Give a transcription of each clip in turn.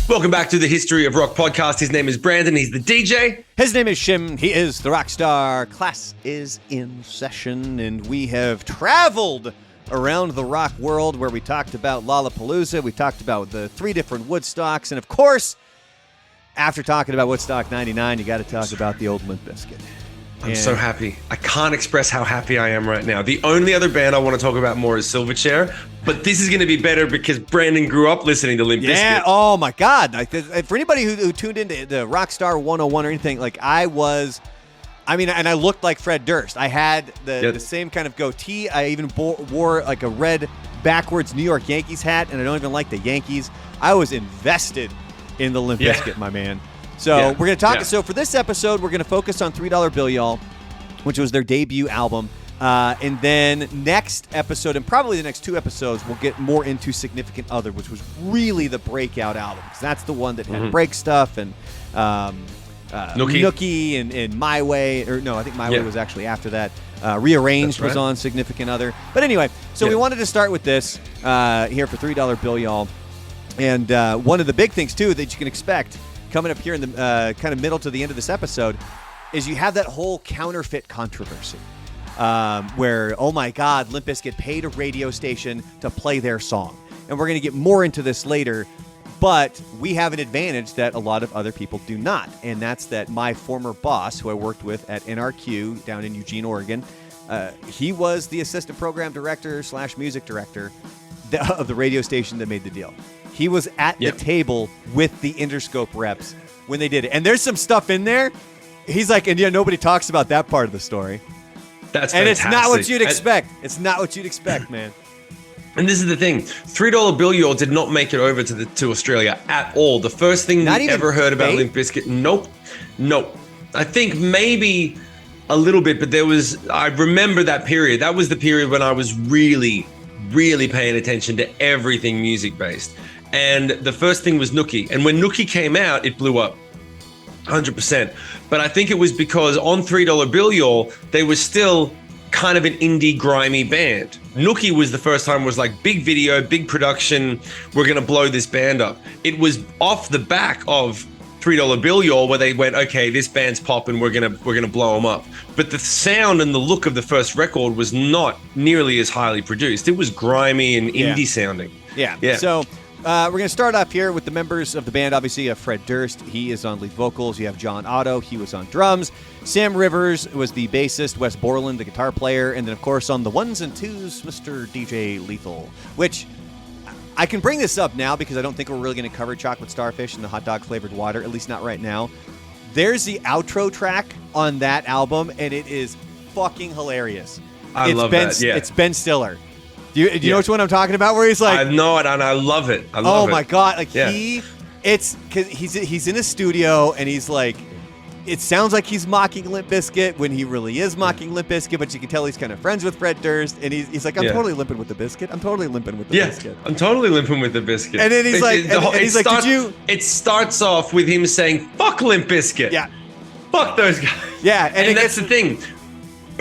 Welcome back to the History of Rock podcast. His name is Brandon. He's the DJ. His name is Shim. He is the rock star. Class is in session, and we have traveled around the rock world where we talked about Lollapalooza. We talked about the 3 different Woodstocks, and of course, after talking about Woodstock 99, you got to talk about the old Limp Bizkit. I'm so happy. I can't express how happy I am right now. The only other band I want to talk about more is Silverchair, but this is going to be better because Brandon grew up listening to Limp Bizkit. Yeah, oh my God. For anybody who tuned into the Rockstar 101 or anything, and I looked like Fred Durst. I had the same kind of goatee. I even wore like a red backwards New York Yankees hat, and I don't even like the Yankees. I was invested in the Limp Bizkit, my man. So we're going to talk. So for this episode, we're going to focus on $3 Bill Y'all, which was their debut album. And then next episode, and probably the next 2 episodes, we'll get more into Significant Other, which was really the breakout album. Because that's the one that had break stuff and Nookie and My Way. Or no, I think My Way was actually after that. Rearranged was on Significant Other. But anyway, so we wanted to start with this here for $3 Bill Y'all. And one of the big things, too, that you can expect coming up here in the kind of middle to the end of this episode is you have that whole counterfeit controversy where, oh my God, Limp Bizkit paid a radio station to play their song. And we're going to get more into this later, but we have an advantage that a lot of other people do not. And that's that my former boss, who I worked with at NRQ down in Eugene, Oregon, he was the assistant program director / music director of the radio station that made the deal. He was at the table with the Interscope reps when they did it. And there's some stuff in there. He's like, and nobody talks about that part of the story. That's and fantastic. It's not what you'd expect. It's not what you'd expect, man. And this is the thing. $3 Bill Y'all did not make it over to Australia at all. The first thing we ever heard about Limp Bizkit, nope. I think maybe a little bit, but I remember that period. That was the period when I was really, really paying attention to everything music-based. And the first thing was Nookie. And when Nookie came out, it blew up 100%. But I think it was because on $3 Bill Y'all, they were still kind of an indie grimy band. Nookie was the first time was like big video, big production. We're going to blow this band up. It was off the back of $3 Bill Y'all where they went, okay, this band's popping. We're going to blow them up. But the sound and the look of the first record was not nearly as highly produced. It was grimy and indie sounding. Yeah. So we're going to start off here with the members of the band. Obviously, you have Fred Durst. He is on lead vocals. You have John Otto. He was on drums. Sam Rivers was the bassist. Wes Borland, the guitar player. And then, of course, on the ones and twos, Mr. DJ Lethal, which I can bring this up now because I don't think we're really going to cover Chocolate Starfish and the hot dog flavored water, at least not right now. There's the outro track on that album, and it is fucking hilarious. I love that, yeah. It's Ben Stiller. Do you know which one I'm talking about? Where he's like, I know it, and I love it. Oh my God! It's because he's in a studio and he's like, it sounds like he's mocking Limp Bizkit when he really is mocking Limp Bizkit, but you can tell he's kind of friends with Fred Durst, and he's like, I'm totally limping with the biscuit. I'm totally limping with the biscuit. I'm totally limping with the biscuit. And then he's did you? It starts off with him saying, "Fuck Limp Bizkit." Yeah. Fuck those guys. Yeah, and that's the thing.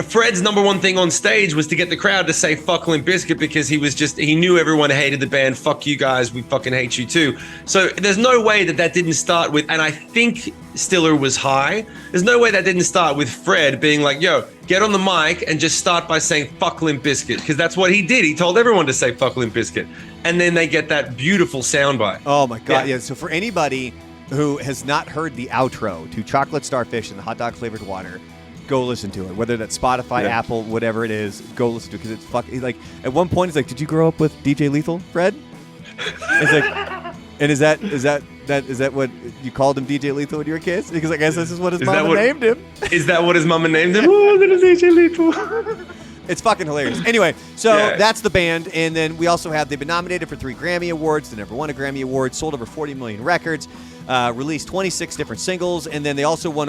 Fred's number one thing on stage was to get the crowd to say fuck Limp Bizkit because he knew everyone hated the band. Fuck you guys, we fucking hate you too. So there's no way that didn't start with, and I think Stiller was high. There's no way that didn't start with Fred being like, yo, get on the mic and just start by saying fuck Limp Bizkit, because that's what he did. He told everyone to say fuck Limp Bizkit. And then they get that beautiful soundbite. Oh my God, yeah. So for anybody who has not heard the outro to Chocolate Starfish and the hot dog flavored water, go listen to it. Whether that's Spotify, Apple, whatever it is, go listen to it because it's fucking like. At one point, it's like, "Did you grow up with DJ Lethal, Fred?" It's like, and is that what you called him, DJ Lethal, when you were kids? Because I guess this is what his mama named him. Is that what his mama named him? Oh, little DJ Lethal. It's fucking hilarious. Anyway, so that's the band, and then we also have, they've been nominated for 3 Grammy Awards. They never won a Grammy Award. Sold over 40 million records. Released 26 different singles, and then they also won.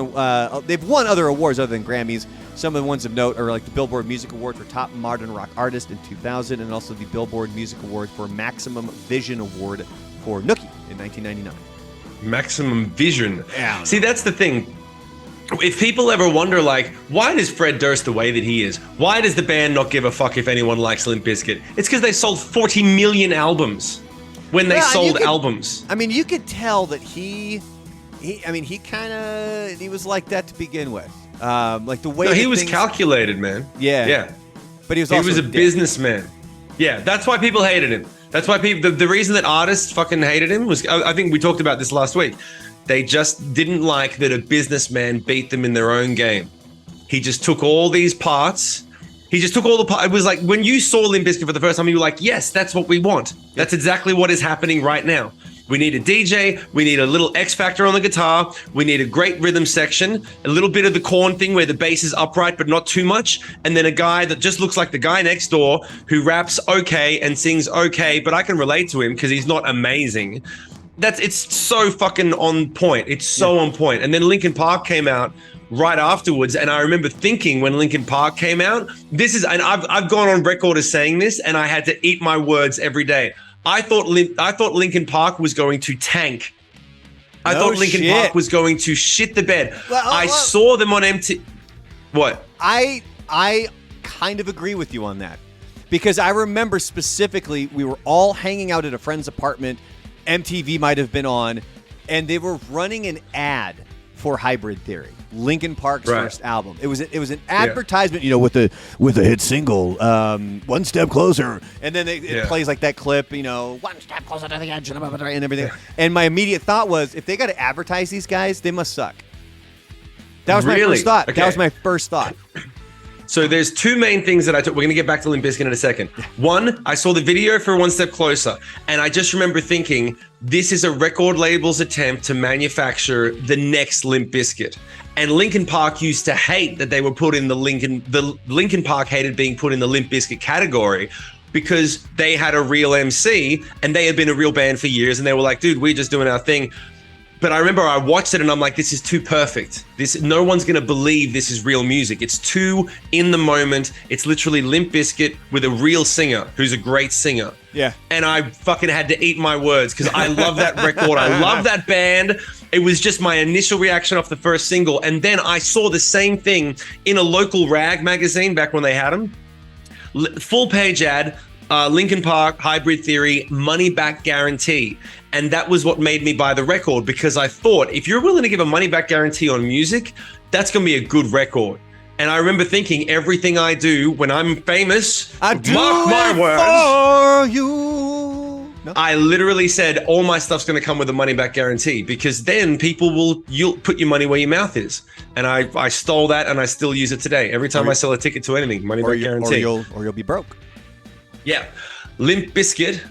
They've won other awards other than Grammys. Some of the ones of note are like the Billboard Music Award for Top Modern Rock Artist in 2000, and also the Billboard Music Award for Maximum Vision Award for Nookie in 1999. Maximum Vision. Yeah. See, that's the thing. If people ever wonder, like, why does Fred Durst the way that he is? Why does the band not give a fuck if anyone likes Limp Bizkit? It's because they sold 40 million albums. when they sold albums. I mean, you could tell that he was like that to begin with. Like the way he was calculated, man. Yeah. But he was a businessman. Yeah, that's why people hated him. That's why people. The reason that artists fucking hated him was, I think we talked about this last week. They just didn't like that a businessman beat them in their own game. He just took all these parts. He just took all the parts. It was like when you saw Limp Bizkit for the first time, you were like, yes, that's what we want. That's exactly what is happening right now. We need a DJ. We need a little X factor on the guitar. We need a great rhythm section, a little bit of the Korn thing where the bass is upright but not too much, and then a guy that just looks like the guy next door who raps okay and sings okay, but I can relate to him because he's not amazing. It's so fucking on point. It's so on point. And then Linkin Park came out right afterwards, and I remember thinking when Linkin Park came out, and I've gone on record as saying this, and I had to eat my words every day. I thought Linkin Park was going to tank. I thought Linkin Park was going to shit the bed. I saw them on MTV. What? I kind of agree with you on that, because I remember specifically we were all hanging out at a friend's apartment. MTV might have been on, and they were running an ad for Hybrid Theory, Linkin Park's first album. It was an advertisement, with the hit single, One Step Closer, and then it plays like that clip, one step closer to the edge and everything. And my immediate thought was, if they got to advertise these guys, they must suck. That was my first thought. Okay. That was my first thought. So there's two main things that I took. We're going to get back to Limp Bizkit in a second. One, I saw the video for One Step Closer, and I just remember thinking, this is a record label's attempt to manufacture the next Limp Bizkit. And Linkin Park used to hate that they were put in the Linkin Park hated being put in the Limp Bizkit category because they had a real MC and they had been a real band for years, and they were like, dude, we're just doing our thing. But I remember I watched it and I'm like, this is too perfect. No one's going to believe this is real music. It's too in the moment. It's literally Limp Bizkit with a real singer who's a great singer. Yeah. And I fucking had to eat my words because I love that record. I love that band. It was just my initial reaction off the first single. And then I saw the same thing in a local rag magazine back when they had them. Full page ad, Linkin Park, Hybrid Theory, money back guarantee. And that was what made me buy the record, because I thought, if you're willing to give a money back guarantee on music, that's going to be a good record. And I remember thinking, everything I do when I'm famous, mark my words, for you. No? I literally said, all my stuff's going to come with a money back guarantee, because then you'll put your money where your mouth is. And I stole that, and I still use it today. Every time I sell a ticket to anything, money back guarantee. Or you'll be broke. Yeah. Limp Bizkit,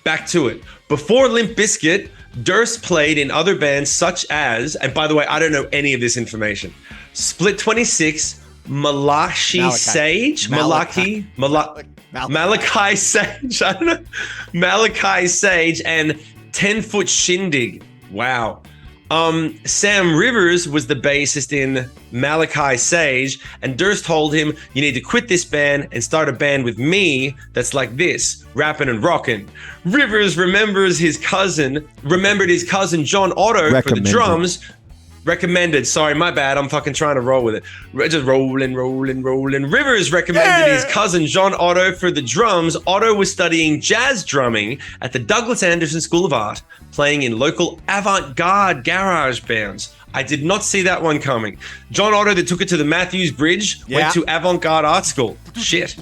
back to it. Before Limp Bizkit, Durst played in other bands such as, and by the way, I don't know any of this information, Split 26, Malachi Sage, Malachi Sage, I don't know, Malachi Sage, and 10 Foot Shindig. Wow. Sam Rivers was the bassist in Malachi Sage, and Durst told him, you need to quit this band and start a band with me that's like this, rapping and rocking. Rivers remembered his cousin John Otto for the drums. Recommended. Sorry, my bad. I'm fucking trying to roll with it. Just rolling. Rivers recommended his cousin John Otto for the drums. Otto was studying jazz drumming at the Douglas Anderson School of Art, playing in local avant-garde garage bands. I did not see that one coming. John Otto that took it to the Matthews Bridge went to avant-garde art school. Shit.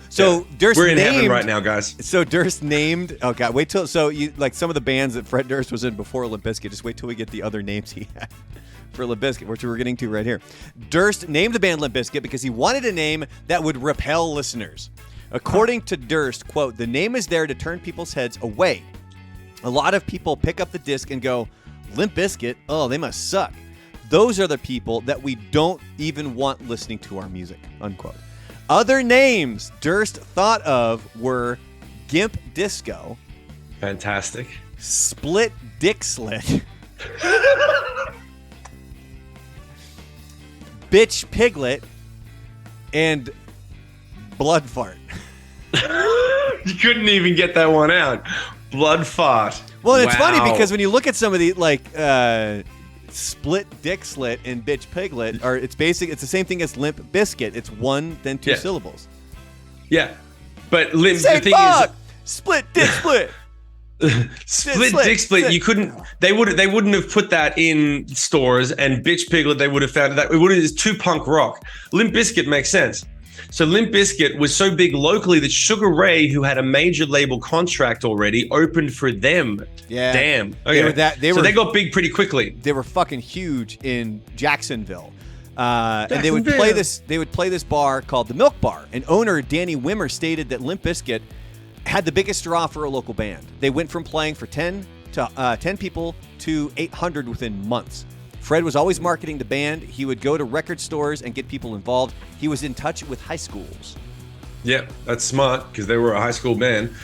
So Durst we're in heaven right now, guys. So Durst named. Oh God, wait till some of the bands that Fred Durst was in before Limp Bizkit. Just wait till we get the other names he had for Limp Bizkit, which we're getting to right here. Durst named the band Limp Bizkit because he wanted a name that would repel listeners. According to Durst, quote, the name is there to turn people's heads away. A lot of people pick up the disc and go, Limp Bizkit, oh, they must suck. Those are the people that we don't even want listening to our music, unquote. Other names Durst thought of were Gimp Disco. Fantastic. Split Dick Slit. Bitch Piglet. And Blood Fart. You couldn't even get that one out. Blood Fart. Well, it's funny because when you look at some of the Split Dick Slit and Bitch Piglet, it's the same thing as Limp Bizkit. It's one, then two syllables. Yeah. But the thing is, Split dick split. Split dick split. You couldn't. They wouldn't have put that in stores. And Bitch Piglet, they would have found that it would have. It's too punk rock. Limp Bizkit makes sense. So Limp Bizkit was so big locally that Sugar Ray, who had a major label contract already, opened for them. Yeah. Damn. Okay. They got big pretty quickly. They were fucking huge in Jacksonville. And they would play this bar called the Milk Bar. And owner Danny Wimmer stated that Limp Bizkit had the biggest draw for a local band. They went from playing for 10 people to 800 within months. Fred was always marketing the band. He would go to record stores and get people involved. He was in touch with high schools. Yeah, that's smart because they were a high school band.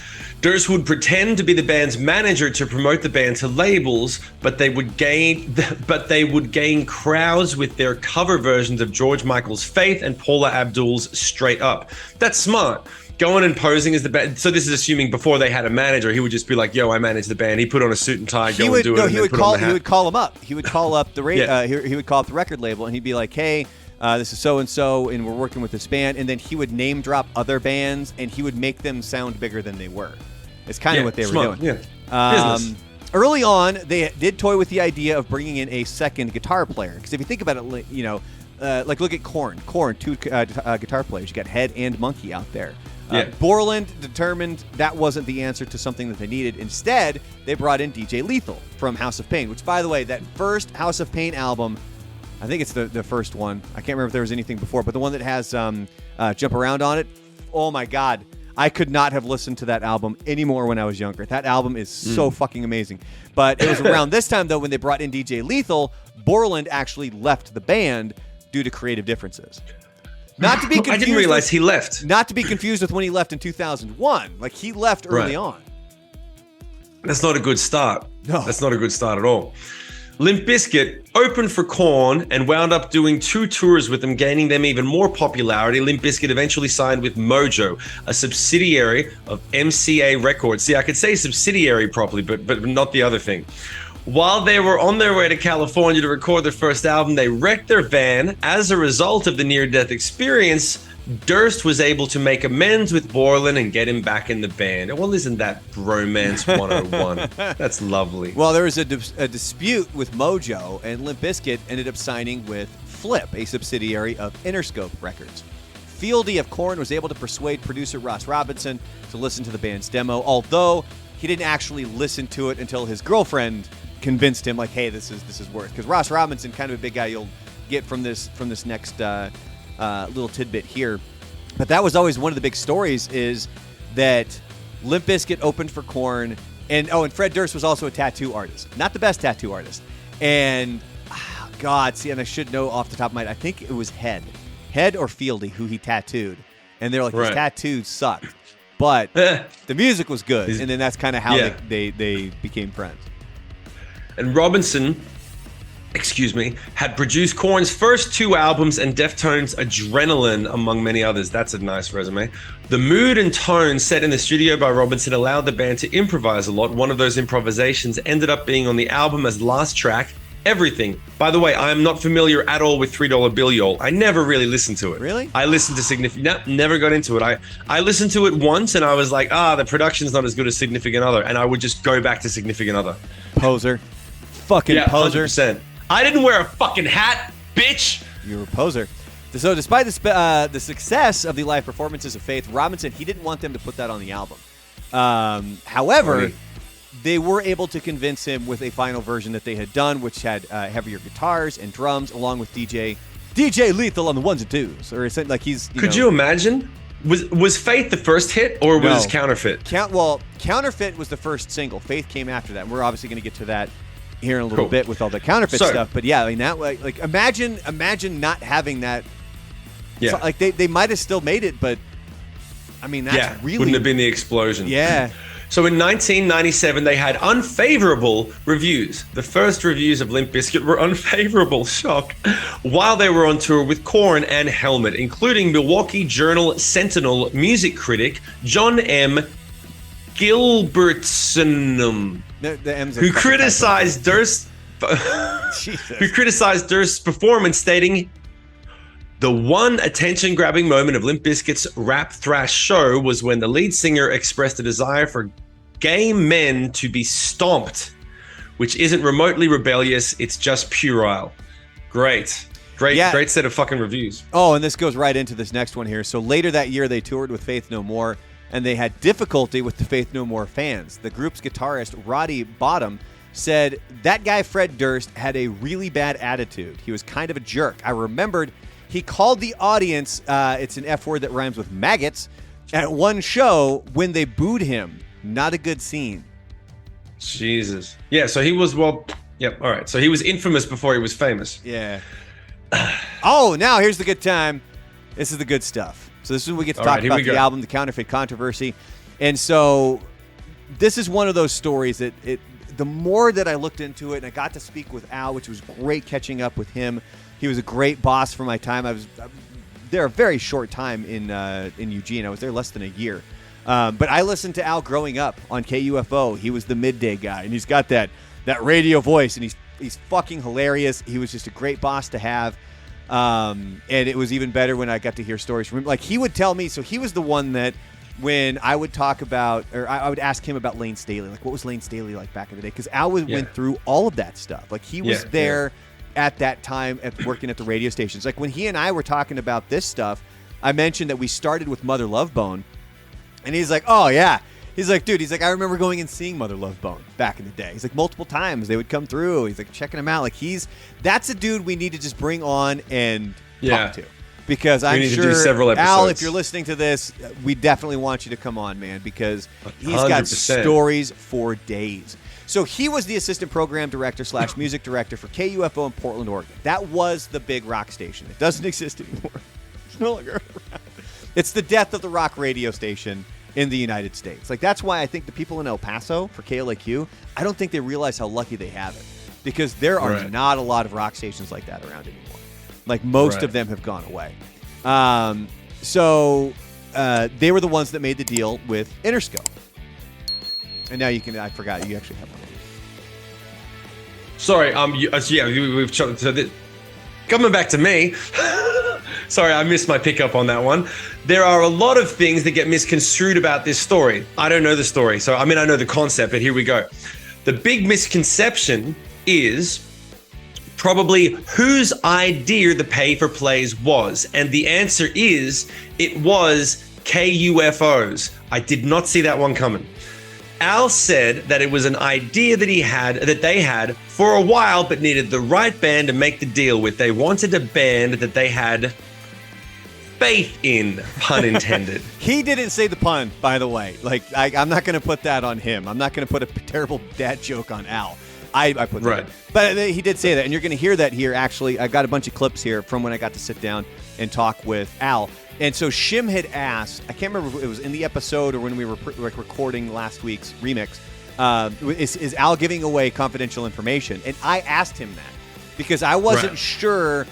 Durst would pretend to be the band's manager to promote the band to labels, but they would gain crowds with their cover versions of George Michael's Faith and Paula Abdul's Straight Up. That's smart. Going and posing as the band. So this is assuming before they had a manager, he would just be like, "Yo, I manage the band." He put on a suit and tie, He would call him up. He would call up the he would call up the record label, and he'd be like, "Hey, this is so and so, and we're working with this band." And then he would name drop other bands, and he would make them sound bigger than they were. It's kind of what they were doing. Yeah. Early on, they did toy with the idea of bringing in a second guitar player. Because if you think about it, like look at Korn. Korn, two guitar players. You got Head and Monkey out there. Borland determined that wasn't the answer to something that they needed. Instead, they brought in DJ Lethal from House of Pain, which, by the way, that first House of Pain album, I think it's the first one. I can't remember if there was anything before, but the one that has Jump Around on it, oh my God. I could not have listened to that album anymore when I was younger. That album is so fucking amazing. But it was around this time, though, when they brought in DJ Lethal, Borland actually left the band due to creative differences. Not to be confused. I didn't realize he left. Not to be confused with when he left in 2001. Like, he left early on. That's not a good start. No. That's not a good start at all. Limp Bizkit opened for Korn and wound up doing 2 tours with them, gaining them even more popularity. Limp Bizkit eventually signed with Mojo, a subsidiary of MCA Records. See, I could say subsidiary properly, but not the other thing. While they were on their way to California to record their first album, they wrecked their van. As a result of the near-death experience, Durst was able to make amends with Borland and get him back in the band. Well, isn't that bromance 101? That's lovely. Well, there was a dispute with Mojo, and Limp Bizkit ended up signing with Flip, a subsidiary of Interscope Records. Fieldy of Korn was able to persuade producer Ross Robinson to listen to the band's demo, although he didn't actually listen to it until his girlfriend convinced him, like, hey, this is worth. Because Ross Robinson, kind of a big guy you'll get from this next little tidbit here. But that was always one of the big stories, is that Limp Bizkit opened for Korn, and Fred Durst was also a tattoo artist. Not the best tattoo artist. And, and I should know off the top of my head, I think it was Head or Fieldy who he tattooed. And they're like, his tattoos sucked. But the music was good. And then that's kind of how they became friends. And Robinson, had produced Korn's first 2 albums and Deftones' Adrenaline, among many others. That's a nice resume. The mood and tone set in the studio by Robinson allowed the band to improvise a lot. One of those improvisations ended up being on the album as last track, Everything. By the way, I am not familiar at all with $3 Bill Y'all. I never really listened to it. Really? I listened to never got into it. I listened to it once and I was like, the production's not as good as Significant Other. And I would just go back to Significant Other. Poser. Fucking poser. 100%. I didn't wear a fucking hat, bitch. You're a poser. So despite the success of the live performances of Faith, Robinson, he didn't want them to put that on the album. However, they were able to convince him with a final version that they had done, which had heavier guitars and drums, along with DJ Lethal on the ones and twos. Or like he's. Could you imagine? Was Faith the first hit, or was Counterfeit? Counterfeit was the first single. Faith came after that. And we're obviously going to get to that here in a little bit with all the Counterfeit stuff. But yeah, I mean, that like imagine not having that. Yeah. So, like they might have still made it, but I mean, that's really wouldn't have been the explosion. Yeah. So in 1997, they had unfavorable reviews. The first reviews of Limp Bizkit were unfavorable, shock, while they were on tour with Korn and Helmet, including Milwaukee Journal Sentinel music critic John M. Gilbertson, who criticized Durst's performance, stating, The one attention-grabbing moment of Limp Bizkit's rap thrash show was when the lead singer expressed a desire for gay men to be stomped, which isn't remotely rebellious. It's just puerile. Great set of fucking reviews. Oh, and this goes right into this next one here. So later that year, they toured with Faith No More, and they had difficulty with the Faith No More fans. The group's guitarist, Roddy Bottom, said, that guy Fred Durst had a really bad attitude. He was kind of a jerk. I remembered he called the audience, it's an F word that rhymes with maggots, at one show when they booed him. Not a good scene. Jesus. Yeah, so he was, all right. So he was infamous before he was famous. Yeah. Oh, now here's the good time. This is the good stuff. So this is when we get to talk about the album, The Counterfeit Controversy. And so this is one of those stories that the more that I looked into it, and I got to speak with Al, which was great catching up with him. He was a great boss for my time. I was there a very short time in Eugene. I was there less than a year. But I listened to Al growing up on KUFO. He was the midday guy, and he's got that radio voice, and he's fucking hilarious. He was just a great boss to have. And it was even better when I got to hear stories from him. Like, he would tell me, so he was the one that when I would talk about, or I would ask him about Lane Staley, like, what was Lane Staley like back in the day? Because Al went through all of that stuff. Like, he was there at that time working at the radio stations. Like, when he and I were talking about this stuff, I mentioned that we started with Mother Love Bone, and he's like, oh, yeah. He's like, dude, I remember going and seeing Mother Love Bone back in the day. He's like, multiple times they would come through. He's like, checking him out. Like, that's a dude we need to just bring on and talk to. Because I'm sure, to do several episodes. Al, if you're listening to this, we definitely want you to come on, man, because he's got 100%. Stories for days. So he was the assistant program director / music director for KUFO in Portland, Oregon. That was the big rock station. It doesn't exist anymore. It's no longer around. It's the death of the rock radio station in the United States. Like, that's why I think the people in El Paso for KLAQ, I don't think they realize how lucky they have it, because there are not a lot of rock stations like that around anymore. Like, most of them have gone away. So they were the ones that made the deal with Interscope. And now I forgot, you actually have one. Sorry, we've so coming back to me. Sorry, I missed my pickup on that one. There are a lot of things that get misconstrued about this story. I don't know the story. So, I know the concept, but here we go. The big misconception is probably whose idea the pay for plays was. And the answer is, it was KUFO's. I did not see that one coming. Al said that it was an idea that they had for a while, but needed the right band to make the deal with. They wanted a band that they had faith in, pun intended. He didn't say the pun, by the way. Like, I'm not going to put that on him. I'm not going to put a terrible dad joke on Al. I put that in. But he did say that, and you're going to hear that here, actually. I got a bunch of clips here from when I got to sit down and talk with Al. And so Shim had asked, I can't remember if it was in the episode or when we were recording last week's remix, is Al giving away confidential information? And I asked him that because I wasn't sure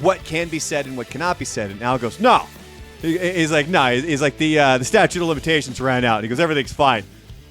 what can be said and what cannot be said. And Al goes, no. He's like, no. He's like, the statute of limitations ran out. He goes, everything's fine.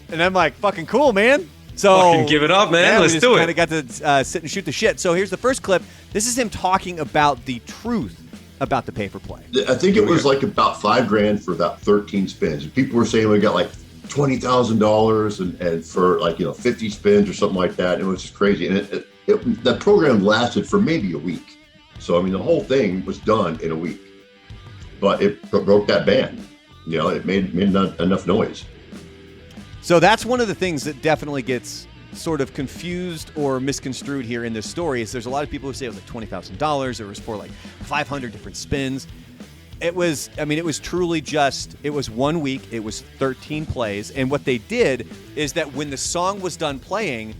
And I'm like, fucking cool, man. So fucking give it up, man. Let's do it. Kind of got to sit and shoot the shit. So here's the first clip. This is him talking about the truth about the pay-per-play. I think it was like about $5,000 for about 13 spins. And people were saying we got like $20,000 and for like 50 spins or something like that. It was just crazy. And that program lasted for maybe a week. So the whole thing was done in a week. But it broke that ban. It made not enough noise. So that's one of the things that definitely gets sort of confused or misconstrued here in this story. Is there's a lot of people who say it was like $20,000. It was for like 500 different spins. It was truly it was 1 week. It was 13 plays. And what they did is that when the song was done playing,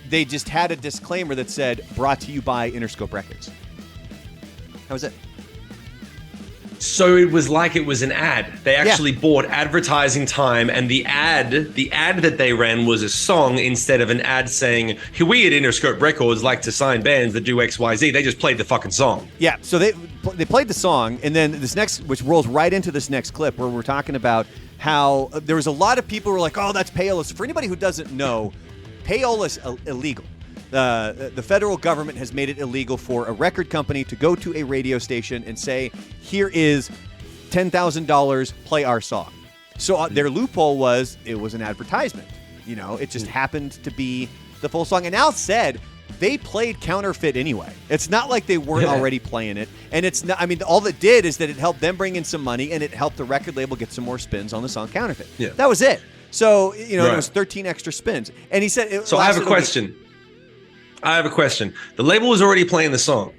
they just had a disclaimer that said, brought to you by Interscope Records. That was it. So it was like it was an ad. They actually bought advertising time, and the ad that they ran was a song instead of an ad saying, we at Interscope Records like to sign bands that do XYZ. They just played the fucking song. Yeah, so they played the song, and then this next, which rolls right into this next clip where we're talking about how there was a lot of people who were like, oh, that's payola. So for anybody who doesn't know, payola is illegal. the federal government has made it illegal for a record company to go to a radio station and say, here is $10,000, play our song. So their loophole was it was an advertisement. It just happened to be the full song. And Al said they played Counterfeit anyway. It's not like they weren't already playing it. And it's not, all it did is that it helped them bring in some money and it helped the record label get some more spins on the song Counterfeit. Yeah. That was it. So, it was 13 extra spins. And he said... So I have a question. The label was already playing the song.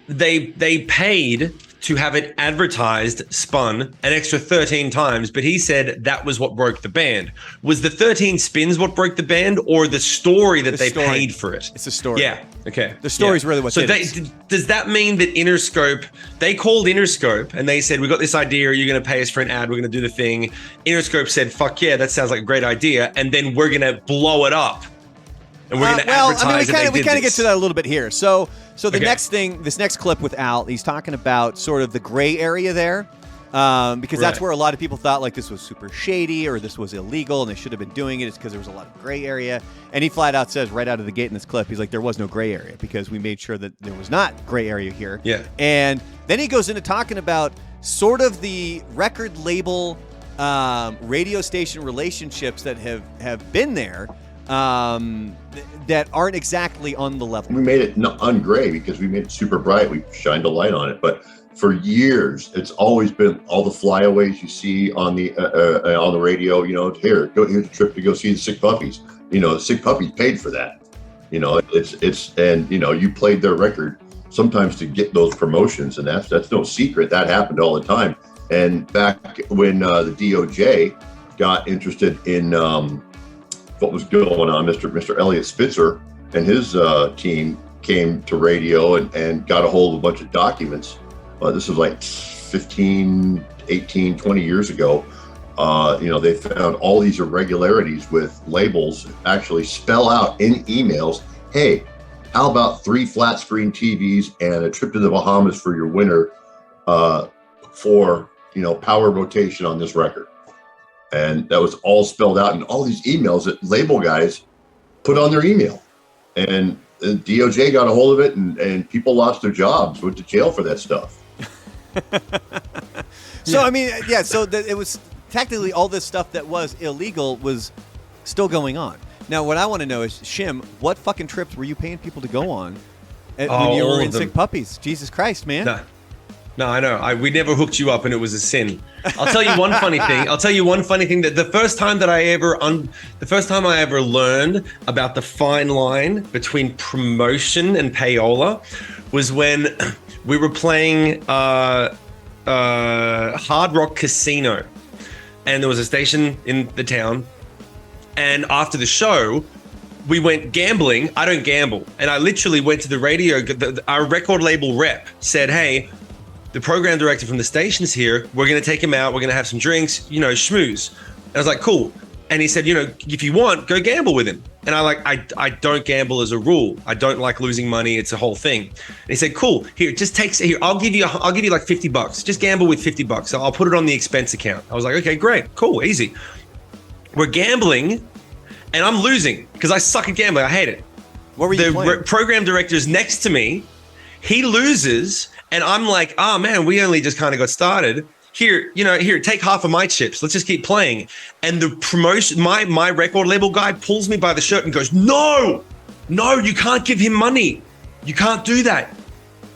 They paid to have it advertised, spun an extra 13 times, but he said that was what broke the band. Was the 13 spins what broke the band, or the story that they paid for it? It's the story. Yeah. Okay. The story's really what did it. Does that mean that Interscope, they called Interscope and they said, we got this idea, you're going to pay us for an ad, we're going to do the thing. Interscope said, fuck yeah, that sounds like a great idea. And then we're going to blow it up. And we're going to advertise it. We kind of get to that a little bit here. So the next thing, this next clip with Al, he's talking about sort of the gray area there, because that's where a lot of people thought like this was super shady or this was illegal and they should have been doing it. It's because there was a lot of gray area. And he flat out says right out of the gate in this clip, he's like, there was no gray area because we made sure that there was not gray area here. Yeah. And then he goes into talking about sort of the record label, radio station relationships that have been there. That aren't exactly on the level. We made it ungray because we made it super bright. We shined a light on it. But for years, it's always been all the flyaways you see on the radio. Here's a trip to go see the Sick Puppies. The Sick Puppies paid for that. You played their record sometimes to get those promotions, and that's no secret. That happened all the time. And back when the DOJ got interested in what was going on, Mr. Elliot Spitzer and his team came to radio and got a hold of a bunch of documents. This was like 15, 18, 20 years ago. They found all these irregularities with labels actually spell out in emails, hey, how about 3 flat screen TVs and a trip to the Bahamas for your winter for power rotation on this record. And that was all spelled out in all these emails that label guys put on their email. And the DOJ got a hold of it, and people lost their jobs, went to jail for that stuff. So it was technically all this stuff that was illegal was still going on. Now, what I want to know is, Shim, what fucking trips were you paying people to go on when you were in Sick Puppies? Jesus Christ, man. No, I know. We never hooked you up, and it was a sin. I'll tell you one funny thing. That the first time I ever learned about the fine line between promotion and payola was when we were playing Hard Rock Casino, and there was a station in the town. And after the show, we went gambling. I don't gamble, and I literally went to the radio. Our record label rep said, "Hey, the program director from the station's here. We're going to take him out. We're going to have some drinks, schmooze." And I was like, cool. And he said, if you want, go gamble with him. And I don't gamble as a rule. I don't like losing money. It's a whole thing. And he said, cool. Here, I'll give you like $50. Just gamble with $50. So I'll put it on the expense account. I was like, okay, great, cool, easy. We're gambling, and I'm losing because I suck at gambling. I hate it. What were you playing? The program director's next to me. He loses. And I'm like, oh man, we only just kind of got started. Here, take half of my chips. Let's just keep playing. And the promotion, my record label guy pulls me by the shirt and goes, no, you can't give him money. You can't do that.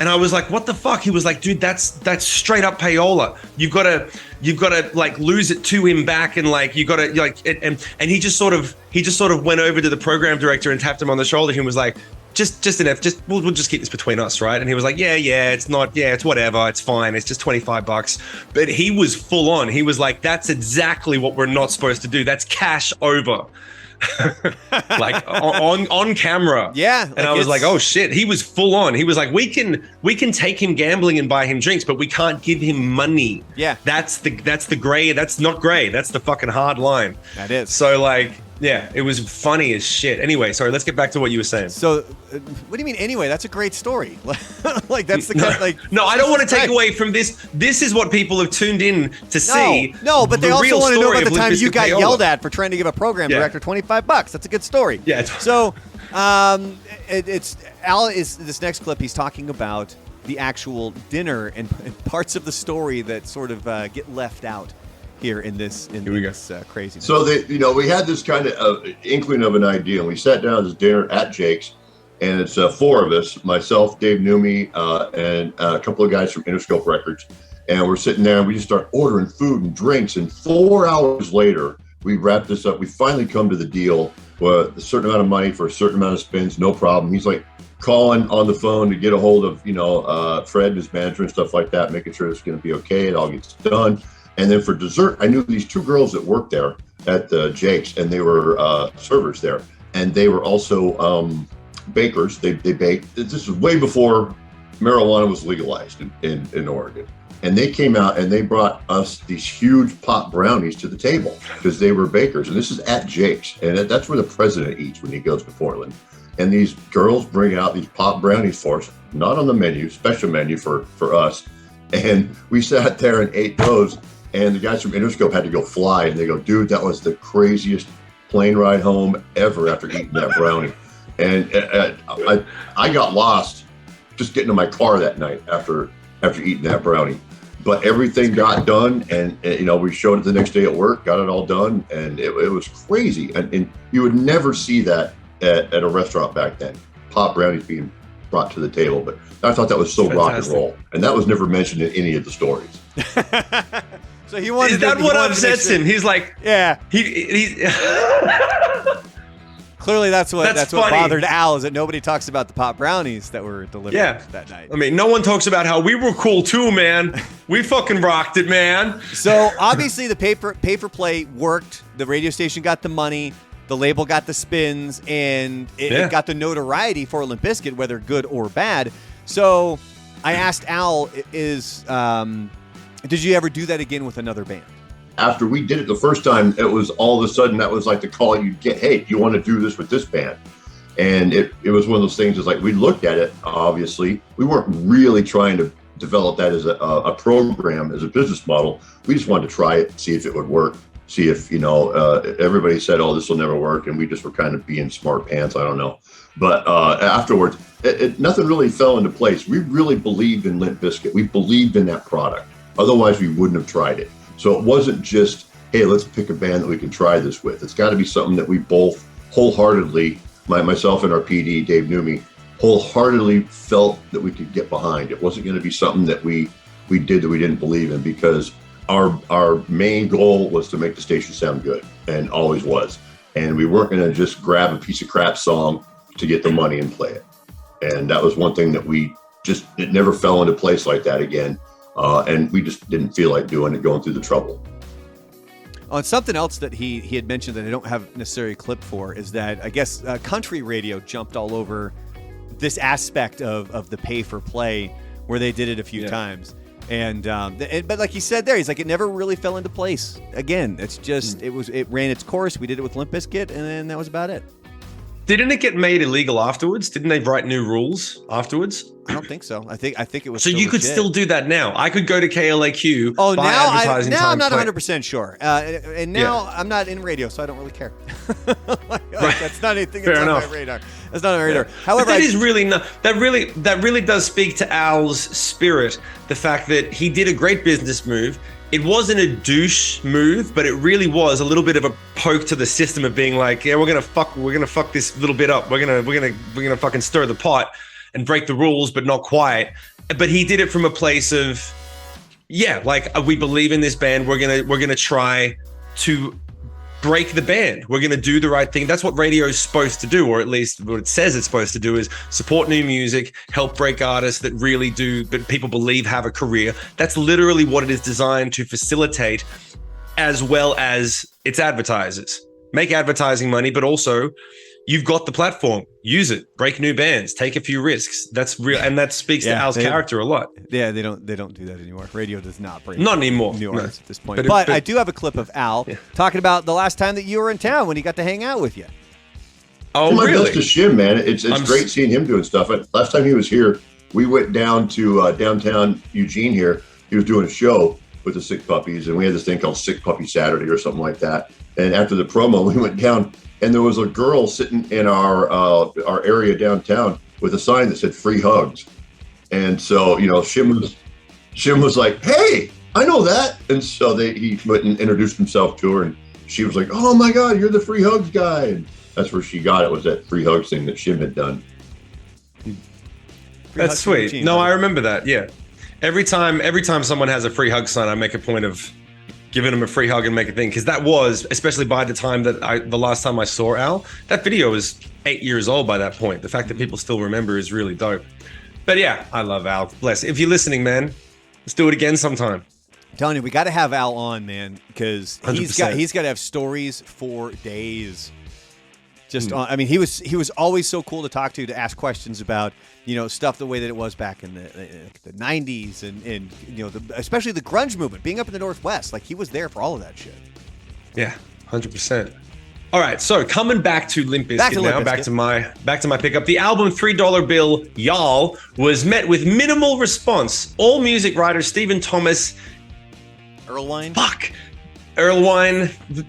And I was like, what the fuck? He was like, dude, that's straight up payola. You've got to like lose it to him back, and like you got to like and he just sort of went over to the program director and tapped him on the shoulder and was like, we'll just keep this between us, right? And he was like, yeah, it's whatever, it's fine, it's just $25. But he was full on. He was like, that's exactly what we're not supposed to do. That's cash over. Like on camera. Yeah. And I was like, oh shit. He was full on. He was like, we can take him gambling and buy him drinks, but we can't give him money. Yeah. That's the gray. That's not gray. That's the fucking hard line. That is. So like, Yeah, it was funny as shit. Anyway, sorry, let's get back to what you were saying. So, what do you mean anyway? That's a great story. Like, that's the kind like. No, I don't want to take away from this. This is what people have tuned in to see. No, but they also want to know about the time you got payola. Yelled at for trying to give a program director $25. That's a good story. Yeah. So, it's Al is this next clip. He's talking about the actual dinner and parts of the story that sort of get left out here in this craziness. So we had this kind of inkling of an idea, and we sat down at this dinner at Jake's, and it's four of us: myself, Dave Newmy, and a couple of guys from Interscope Records, and we're sitting there, and we just start ordering food and drinks. And 4 hours later, we wrap this up. We finally come to the deal with a certain amount of money for a certain amount of spins, no problem. He's like calling on the phone to get a hold of Fred and his manager and stuff like that, making sure it's going to be okay. It all gets done. And then for dessert, I knew these two girls that worked there at Jake's, and they were servers there, and they were also bakers. They baked. This was way before marijuana was legalized in Oregon. And they came out and they brought us these huge pot brownies to the table because they were bakers. And this is at Jake's, and that's where the president eats when he goes to Portland. And these girls bring out these pot brownies for us, not on the menu, special menu for us. And we sat there and ate those. And the guys from Interscope had to go fly, and they go, dude, that was the craziest plane ride home ever after eating that brownie. And I got lost just getting in my car that night after eating that brownie. But everything got done, and we showed it the next day at work, got it all done, and it was crazy. And you would never see that at a restaurant back then, pot brownies being brought to the table. But I thought that was so rock and roll, and that was never mentioned in any of the stories. So he wanted. Is that what upsets him? He's like, yeah. He Clearly, that's what bothered Al, is that nobody talks about the pot brownies that were delivered that night. I mean, no one talks about how we were cool too, man. We fucking rocked it, man. So obviously, the pay for play worked. The radio station got the money. The label got the spins, and it got the notoriety for Limp Bizkit, whether good or bad. So I asked Al, did you ever do that again with another band? After we did it the first time, it was all of a sudden, that was like the call you'd get, hey, do you want to do this with this band? And it was one of those things, it's like we looked at it, obviously. We weren't really trying to develop that as a program, as a business model. We just wanted to try it, see if it would work, see if, everybody said, oh, this will never work. And we just were kind of being smart pants, I don't know. But afterwards, nothing really fell into place. We really believed in Limp Bizkit. We believed in that product. Otherwise, we wouldn't have tried it. So it wasn't just, hey, let's pick a band that we can try this with. It's got to be something that we both wholeheartedly, myself and our PD, Dave Newmy, wholeheartedly felt that we could get behind. It wasn't going to be something that we did that we didn't believe in, because our main goal was to make the station sound good, and always was. And we weren't going to just grab a piece of crap song to get the money and play it. And that was one thing that it never fell into place like that again. And we just didn't feel like doing it, going through the trouble. Oh, and something else that he had mentioned that I don't have necessarily a clip for is that I guess country radio jumped all over this aspect of the pay for play, where they did it a few times. But like he said there, he's like, it never really fell into place. Again, it's just it ran its course. We did it with Limp Bizkit, and then that was about it. Didn't it get made illegal afterwards? Didn't they write new rules afterwards? I don't think so. I think it was. So you could still do that now. I could go to KLAQ. Oh, buy now advertising now time I'm not 100% sure. And now I'm not in radio, so I don't really care. That's not anything that's on my radar. That's not on my radar. However, but that really does speak to Al's spirit. The fact that he did a great business move. It wasn't a douche move, but it really was a little bit of a poke to the system of being like, yeah, we're gonna fuck this little bit up. We're gonna fucking stir the pot and break the rules, but not quite. But he did it from a place of, we believe in this band. We're gonna try to break the band. We're gonna do the right thing. That's what radio is supposed to do, or at least what it says it's supposed to do, is support new music, help break artists that really do, but people believe have a career. That's literally what it is designed to facilitate, as well as its advertisers. Make advertising money, but also you've got the platform. Use it. Break new bands. Take a few risks. That's real, and that speaks to Al's character a lot. Yeah, they don't do that anymore. Radio does not break. Not anymore. New artists at this point. But I do have a clip of Al talking about the last time that you were in town when he got to hang out with you. Oh, my really? Best to Shim, man. It's great seeing him doing stuff. Last time he was here, we went down to downtown Eugene here. He was doing a show with the Sick Puppies, and we had this thing called Sick Puppy Saturday or something like that. And after the promo, we went down, and there was a girl sitting in our area downtown with a sign that said "Free Hugs." And so, Shim was like, "Hey, I know that." And so he went and introduced himself to her, and she was like, "Oh my God, you're the Free Hugs guy." And that's where she got it, was that Free Hugs thing that Shim had done. That's sweet. No, I remember that. Yeah. Every time someone has a free hug sign, I make a point of giving them a free hug and make a thing. Because that was, especially by the time the last time I saw Al, that video was 8 years old by that point. The fact that people still remember is really dope. But yeah, I love Al. Bless. If you're listening, man, let's do it again sometime. I'm telling you, we got to have Al on, man, because he's got to have stories for days. I mean, he was always so cool to talk to ask questions about, stuff the way that it was back in the 90s and especially the grunge movement, being up in the Northwest. Like, he was there for all of that shit. Yeah, 100%. All right, so coming back to Limp Bizkit back to my pickup. The album $3 Bill, Y'all, was met with minimal response. All music writer Stephen Thomas...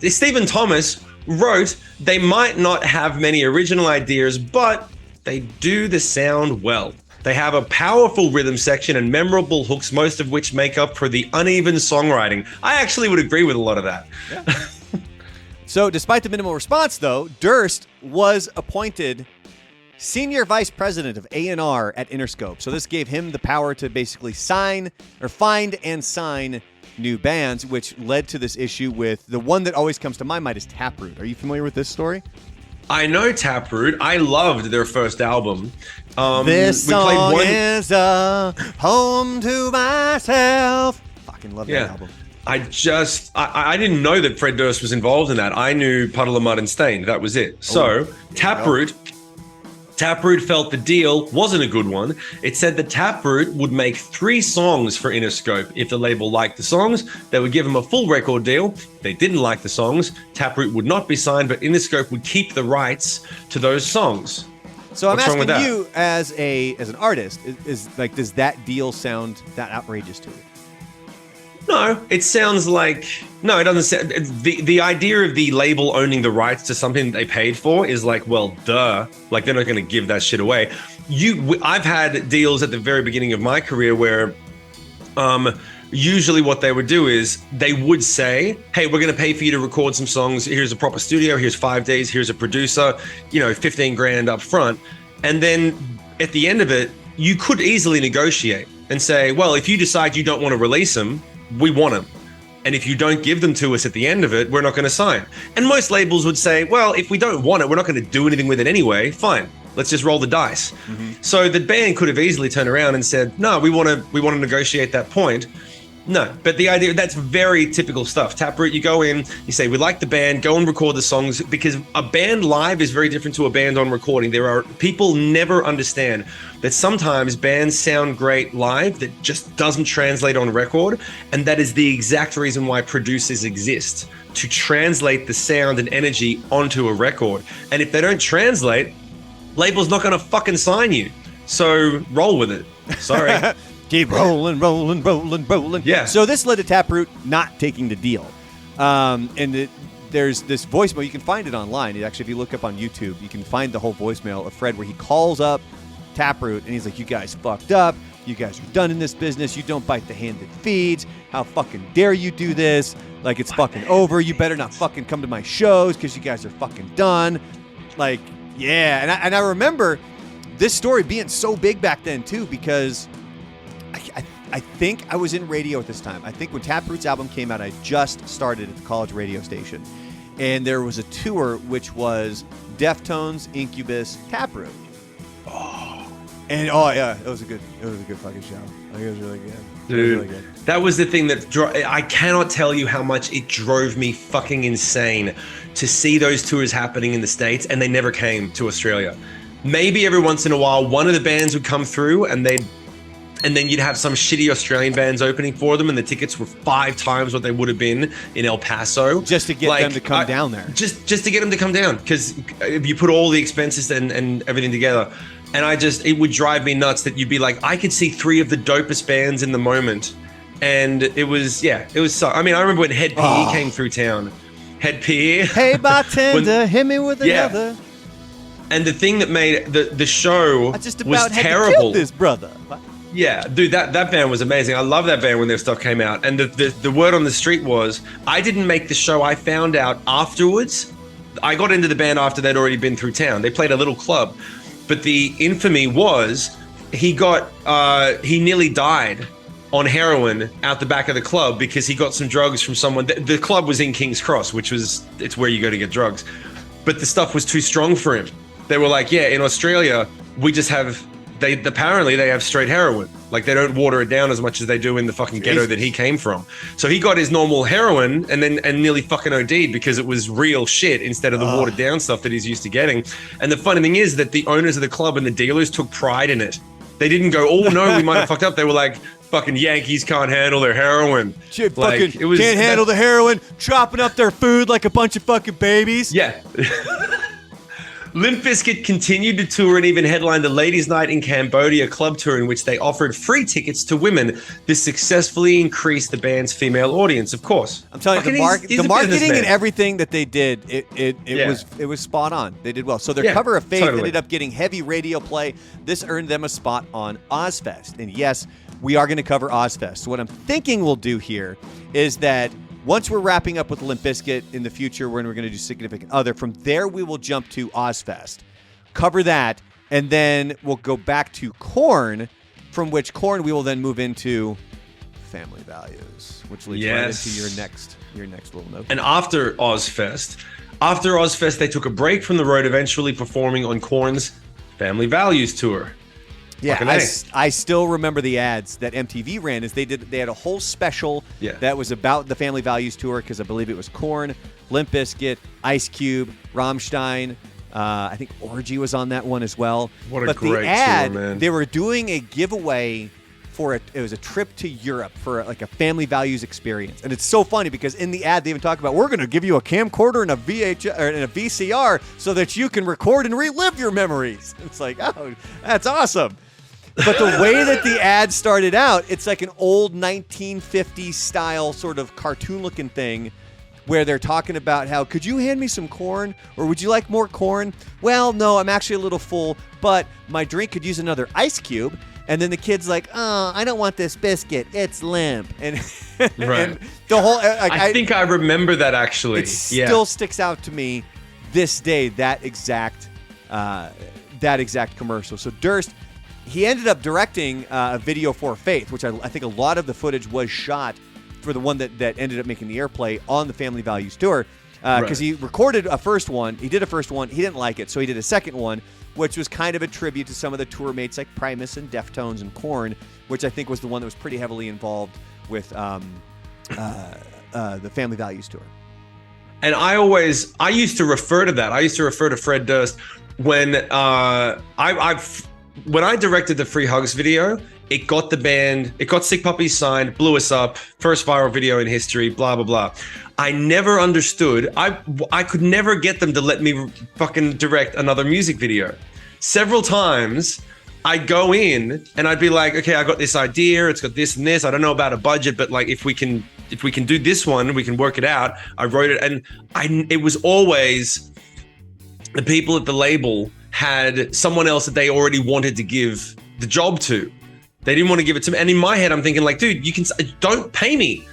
Stephen Thomas wrote, "They might not have many original ideas, but they do the sound well. They have a powerful rhythm section and memorable hooks, most of which make up for the uneven songwriting." I actually would agree with a lot of that. Yeah. So despite the minimal response, though, Durst was appointed Senior Vice President of A&R at Interscope. So this gave him the power to basically find and sign new bands, which led to this issue with the one that always comes to my mind is Taproot. Are you familiar with this story? I know Taproot. I loved their first album. This song is a poem to myself. Fucking love that album. I didn't know that Fred Durst was involved in that. I knew Puddle of Mud and Stained. That was it. So Taproot felt the deal wasn't a good one. It said that Taproot would make 3 songs for Interscope. If the label liked the songs, they would give them a full record deal. If they didn't like the songs, Taproot would not be signed, but Interscope would keep the rights to those songs. So I'm asking you, as an artist, does that deal sound that outrageous to you? No, it sounds like... No, it doesn't sound... The idea of the label owning the rights to something they paid for is like, well, duh. Like, they're not going to give that shit away. I've had deals at the very beginning of my career where usually what they would do is they would say, hey, we're going to pay for you to record some songs. Here's a proper studio. Here's 5 days. Here's a producer, $15,000 up front. And then at the end of it, you could easily negotiate and say, well, if you decide you don't want to release them, we want them. And if you don't give them to us at the end of it, we're not going to sign. And most labels would say, well, if we don't want it, we're not going to do anything with it anyway. Fine. Let's just roll the dice. Mm-hmm. So the band could have easily turned around and said, no, we want to negotiate that point. No, but the idea, that's very typical stuff. Taproot, you go in, you say, we like the band, go and record the songs, because a band live is very different to a band on recording. People never understand that sometimes bands sound great live that just doesn't translate on record. And that is the exact reason why producers exist, to translate the sound and energy onto a record. And if they don't translate, label's not going to fucking sign you. So roll with it. Sorry. Keep rolling. Yeah. So this led to Taproot not taking the deal. There's this voicemail. You can find it online. Actually, if you look up on YouTube, you can find the whole voicemail of Fred where he calls up Taproot and he's like, you guys fucked up. You guys are done in this business. You don't bite the hand that feeds. How fucking dare you do this? Like, it's fucking over. You better not fucking come to my shows because you guys are fucking done. Like, yeah. And I remember this story being so big back then, too, because... I think I was in radio at this time. I think when Taproot's album came out, I just started at the college radio station. And there was a tour which was Deftones, Incubus, Taproot. And it was a good fucking show. Like, it was really good. Dude, really good. That was the thing that I cannot tell you how much it drove me fucking insane to see those tours happening in the States, and they never came to Australia. Maybe every once in a while, one of the bands would come through, and then you'd have some shitty Australian bands opening for them, and the tickets were 5 times what they would have been in El Paso. Just to get them to come down there. Just to get them to come down, because if you put all the expenses and everything together, and it would drive me nuts that you'd be like, I could see 3 of the dopest bands in the moment, and it was so. I mean, I remember when Head PE came through town. Head PE. Hey bartender, hit me with another. And the thing that made the show I just about was had terrible. To kill this brother. Yeah, dude, that band was amazing. I love that band when their stuff came out. And the word on the street was, I didn't make the show. I found out afterwards. I got into the band after they'd already been through town. They played a little club. But the infamy was, he nearly died on heroin out the back of the club because he got some drugs from someone. The club was in King's Cross, it's where you go to get drugs. But the stuff was too strong for him. They were like, yeah, in Australia, we just have... apparently they have straight heroin. Like, they don't water it down as much as they do in the fucking ghetto that he came from. So he got his normal heroin and nearly fucking OD'd because it was real shit instead of the watered down stuff that he's used to getting. And the funny thing is that the owners of the club and the dealers took pride in it. They didn't go, oh no, we might have fucked up. They were like, fucking Yankees can't handle their heroin. Shit, fucking can't handle the heroin, chopping up their food like a bunch of fucking babies. Yeah. Limp Bizkit continued to tour and even headlined the Ladies' Night in Cambodia club tour, in which they offered free tickets to women. This successfully increased the band's female audience, of course. I'm telling you, the marketing and everything that they did, it was spot on. They did well. So their cover of Faith ended up getting heavy radio play. This earned them a spot on Ozfest. And yes, we are going to cover Ozfest. So what I'm thinking we'll do here is that once we're wrapping up with Limp Bizkit in the future, when we're going to do Significant Other, from there we will jump to Ozfest, cover that, and then we'll go back to Korn, from which Korn we will then move into Family Values, which leads right into your next little note. And after Ozfest, they took a break from the road, eventually performing on Korn's Family Values tour. Yeah, I still remember the ads that MTV ran. They had a whole special that was about the Family Values tour, because I believe it was Korn, Limp Bizkit, Ice Cube, Rammstein. I think Orgy was on that one as well. What a great tour, man! They were doing a giveaway for it. It was a trip to Europe for like a Family Values experience, and it's so funny because in the ad they even talk about, we're going to give you a camcorder and a VCR so that you can record and relive your memories. It's like, oh, that's awesome. But the way that the ad started out, it's like an old 1950s style sort of cartoon-looking thing where they're talking about how, could you hand me some corn? Or would you like more corn? Well, no, I'm actually a little full, but my drink could use another ice cube. And then the kid's like, oh, I don't want this biscuit. It's limp. And, and the whole... I think I remember that, actually. It still sticks out to me this day, that exact commercial. So Durst... he ended up directing a video for Faith, which I think a lot of the footage was shot for the one that ended up making the airplay on the Family Values tour. Because he recorded a first one. He did a first one. He didn't like it, so he did a second one, which was kind of a tribute to some of the tour mates like Primus and Deftones and Korn, which I think was the one that was pretty heavily involved with the Family Values tour. And I used to refer to that. I used to refer to Fred Durst when when I directed the Free Hugs video. It got Sick Puppies signed, blew us up, first viral video in history, blah, blah, blah. I never understood. I could never get them to let me fucking direct another music video. Several times I'd go in and I'd be like, okay, I got this idea. It's got this and this. I don't know about a budget, but like if we can do this one, we can work it out. I wrote it, and it was always the people at the label had someone else that they already wanted to give the job to. They didn't want to give it to me. And in my head, I'm thinking like, dude, don't pay me.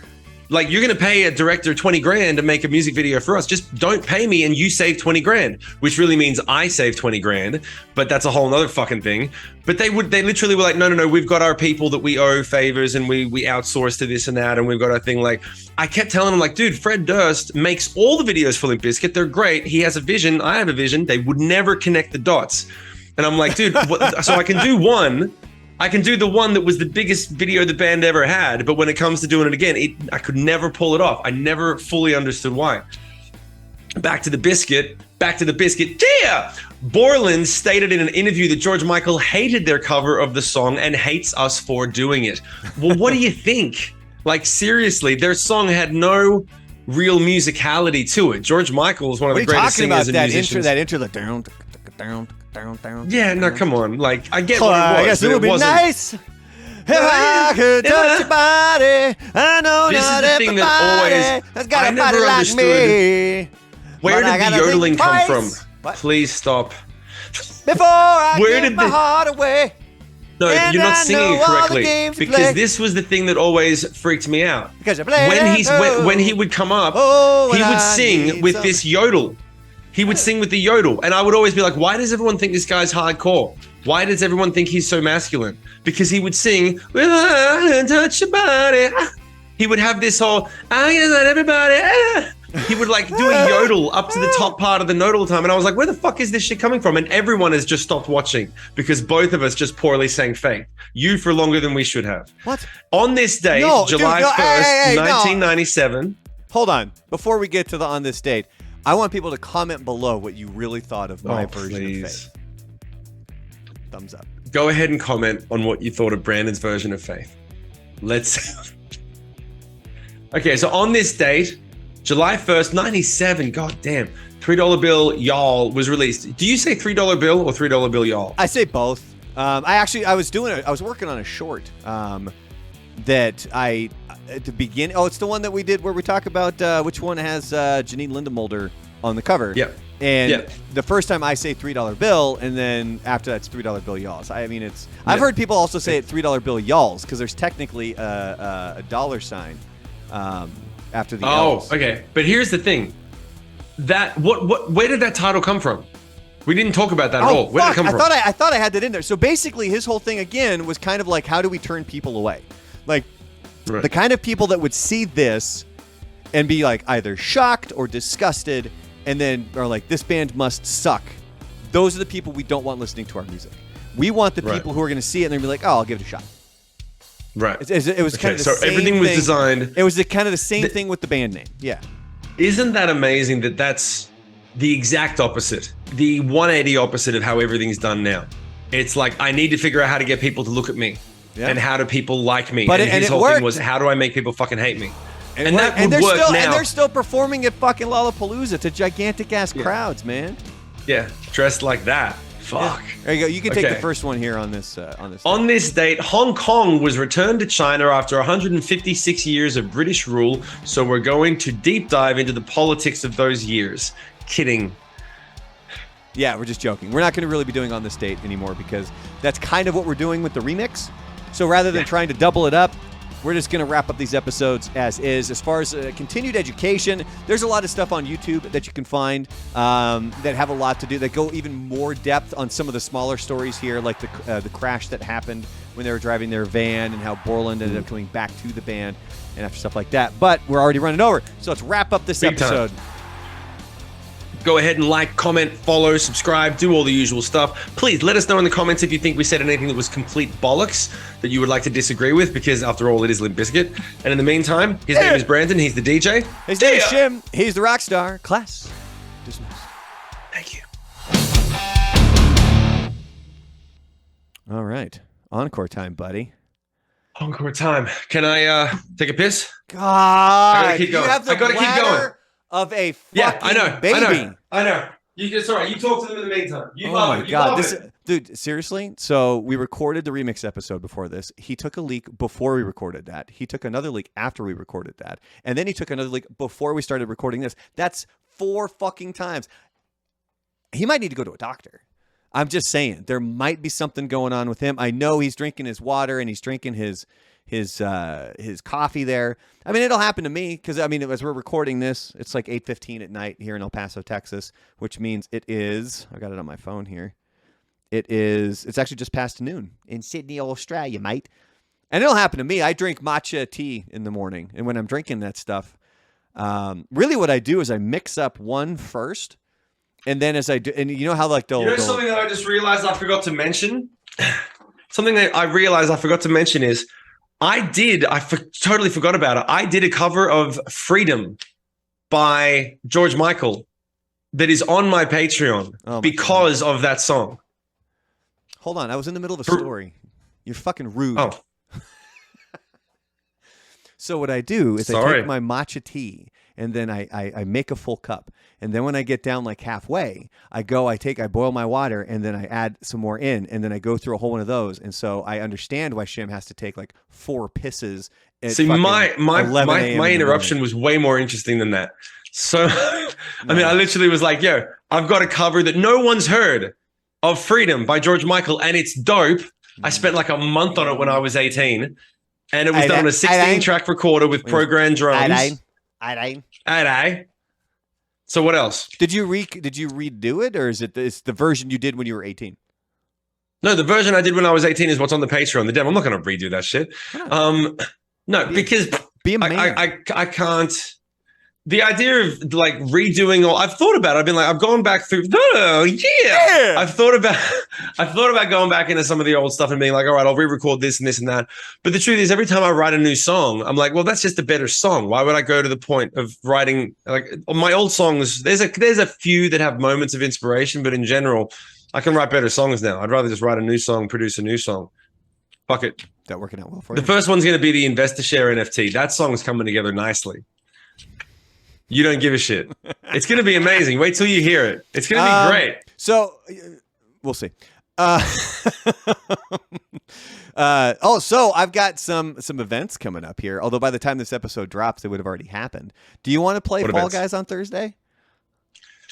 Like, you're going to pay a director 20 grand to make a music video for us. Just don't pay me and you save 20 grand, which really means I save 20 grand. But that's a whole nother fucking thing. But they literally were like, no, we've got our people that we owe favors and we outsource to this and that. And we've got our thing. Like, I kept telling them like, dude, Fred Durst makes all the videos for Limp Bizkit. They're great. He has a vision. I have a vision. They would never connect the dots. And I'm like, dude, so I can do one. I can do the one that was the biggest video the band ever had, but when it comes to doing it again, I could never pull it off. I never fully understood why. Back to the biscuit. Yeah! Borland stated in an interview that George Michael hated their cover of the song and hates us for doing it. Well, what do you think? Like, seriously, their song had no real musicality to it. George Michael is one of the greatest singers and musicians. That intro, that down. Yeah, no, come on. Like, I get what it was. I guess it would be nice if I could touch your body. I know this not is the thing that has got I a body never like understood. me. Where But I did the gotta yodeling think come twice. from? What? Please stop. Before I Where give did my the- heart away. No, And you're not I singing know it all the correctly. games you Because play. this was the thing that always freaked me out. Because I play When he would come up, Oh, he when would I sing need with some- this yodel. He would sing with the yodel. And I would always be like, why does everyone think this guy's hardcore? Why does everyone think he's so masculine? Because he would sing, "Well, I touch your body." He would have this whole, "I can let everybody." He would like do a yodel up to the top part of the note all the time. And I was like, where the fuck is this shit coming from? And everyone has just stopped watching because both of us just poorly sang Faith. You for longer than we should have. What? On this date, July 1st, 1997. Hold on. Before we get to the on this date, I want people to comment below what you really thought of my version of Faith. Thumbs up. Go ahead and comment on what you thought of Brandon's version of Faith. Let's. Okay, so on this date, July 1st, 97, god damn, $3 bill y'all was released. Do you say $3 bill or $3 bill y'all? I say both. I was working on a short that I at the beginning. Oh, it's the one that we did where we talk about which one has Janine Lindemulder on the cover. Yeah. And the first time I say $3 bill, and then after that's $3 bill y'alls. I mean, it's. I've heard people also say it $3 bill y'alls because there's technically a dollar sign after the. Oh, okay. But here's the thing. That where did that title come from? We didn't talk about that at all. Where did it come from? I thought I had that in there. So basically, his whole thing again was kind of like, how do we turn people away? Like the kind of people that would see this and be like either shocked or disgusted, and then are like, this band must suck. Those are the people we don't want listening to our music. We want the people who are going to see it and they're going to be like, oh, I'll give it a shot. Right. It was kind of the so same everything was thing. designed. It was kind of the same thing with the band name. Yeah. Isn't that amazing that that's the exact opposite, the 180 opposite of how everything's done now? It's like, I need to figure out how to get people to look at me and how do people like me. But and his it whole worked. thing was, how do I make people fucking hate me? And that and would work now. And they're still performing at fucking Lollapalooza to gigantic ass crowds, man. Yeah, dressed like that. Fuck. Yeah. There you go. You can take the first one here on this. On this date, Hong Kong was returned to China after 156 years of British rule. So we're going to deep dive into the politics of those years. Kidding. Yeah, we're just joking. We're not going to really be doing on this date anymore because that's kind of what we're doing with the remix. So rather than trying to double it up, we're just going to wrap up these episodes as is. As far as continued education, there's a lot of stuff on YouTube that you can find that have a lot to do, that go even more depth on some of the smaller stories here, like the crash that happened when they were driving their van and how Borland ended up coming back to the band and after stuff like that. But we're already running over, so let's wrap up this episode. Go ahead and like, comment, follow, subscribe, do all the usual stuff. Please let us know in the comments if you think we said anything that was complete bollocks that you would like to disagree with, because after all, it is Limp Bizkit. And in the meantime, his name is Brandon. He's the DJ. His name is Jim. He's the rock star. Class dismissed. Thank you. All right. Encore time, buddy. Encore time. Can I take a piss? God. I gotta keep going. You have the I gotta keep going. Of a fucking baby. I know. It's all right. You talk to them in the meantime. Oh my God. Dude, seriously? So we recorded the remix episode before this. He took a leak before we recorded that. He took another leak after we recorded that. And then he took another leak before we started recording this. That's 4 fucking times. He might need to go to a doctor. I'm just saying. There might be something going on with him. I know he's drinking his water and he's drinking his coffee there. I mean, it'll happen to me because, I mean, as we're recording this, it's like 8:15 at night here in El Paso, Texas, which means it is, I got it on my phone here. It's actually just past noon in Sydney, Australia, mate. And it'll happen to me. I drink matcha tea in the morning. And when I'm drinking that stuff, really what I do is I mix up one first. And then as I do, and you know how like something that I just realized I forgot to mention? Something that I realized I forgot to mention is, totally forgot about it. I did a cover of Freedom by George Michael that is on my Patreon because of that song. Hold on. I was in the middle of a story. You're fucking rude. Oh. So what I do is I take my matcha tea and then I make a full cup. And then when I get down like halfway, I boil my water and then I add some more in and then I go through a whole one of those. And so I understand why Shim has to take like 4 pisses. See, my interruption was way more interesting than that. So, I mean, I literally was like, yo, I've got a cover that no one's heard of Freedom by George Michael, and it's dope. I spent like a month on it when I was 18, and it was done on a 16-track recorder with programmed drums. So what else? Did you redo it, or is it the version you did when you were 18? No, the version I did when I was 18 is what's on the Patreon. The damn, I'm not going to redo that shit. No, because I can't. The idea of like redoing all, I've thought about it. I've gone back through. Oh yeah. I've thought about going back into some of the old stuff and being like, all right, I'll re-record this and this and that. But the truth is, every time I write a new song, I'm like, well, that's just a better song. Why would I go to the point of writing like my old songs? There's a few that have moments of inspiration, but in general, I can write better songs now. I'd rather just write a new song, produce a new song. Fuck it. That working out well for you? The first one's going to be the Investor Share NFT. That song's coming together nicely. You don't give a shit. It's going to be amazing. Wait till you hear it. It's going to be great. So we'll see. So I've got some events coming up here. Although by the time this episode drops, they would have already happened. Do you want to play Fall Guys on Thursday?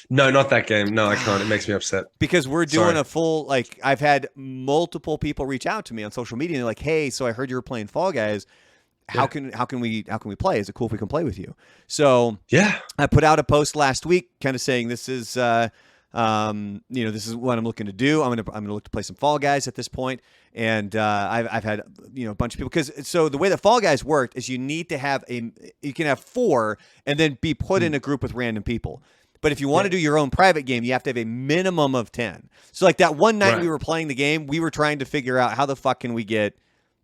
No, not that game. No, I can't. It makes me upset. Because we're doing a full, like, I've had multiple people reach out to me on social media and they're like, hey, so I heard you were playing Fall Guys. How can we play? Is it cool if we can play with you? So I put out a post last week kind of saying this is this is what I'm looking to do. I'm gonna look to play some Fall Guys at this point. And I've had a bunch of people, because so the way that Fall Guys worked is you need to have you can have 4 and then be put in a group with random people. But if you want to do your own private game, you have to have a minimum of 10. So like that one night we were playing the game, we were trying to figure out how the fuck can we get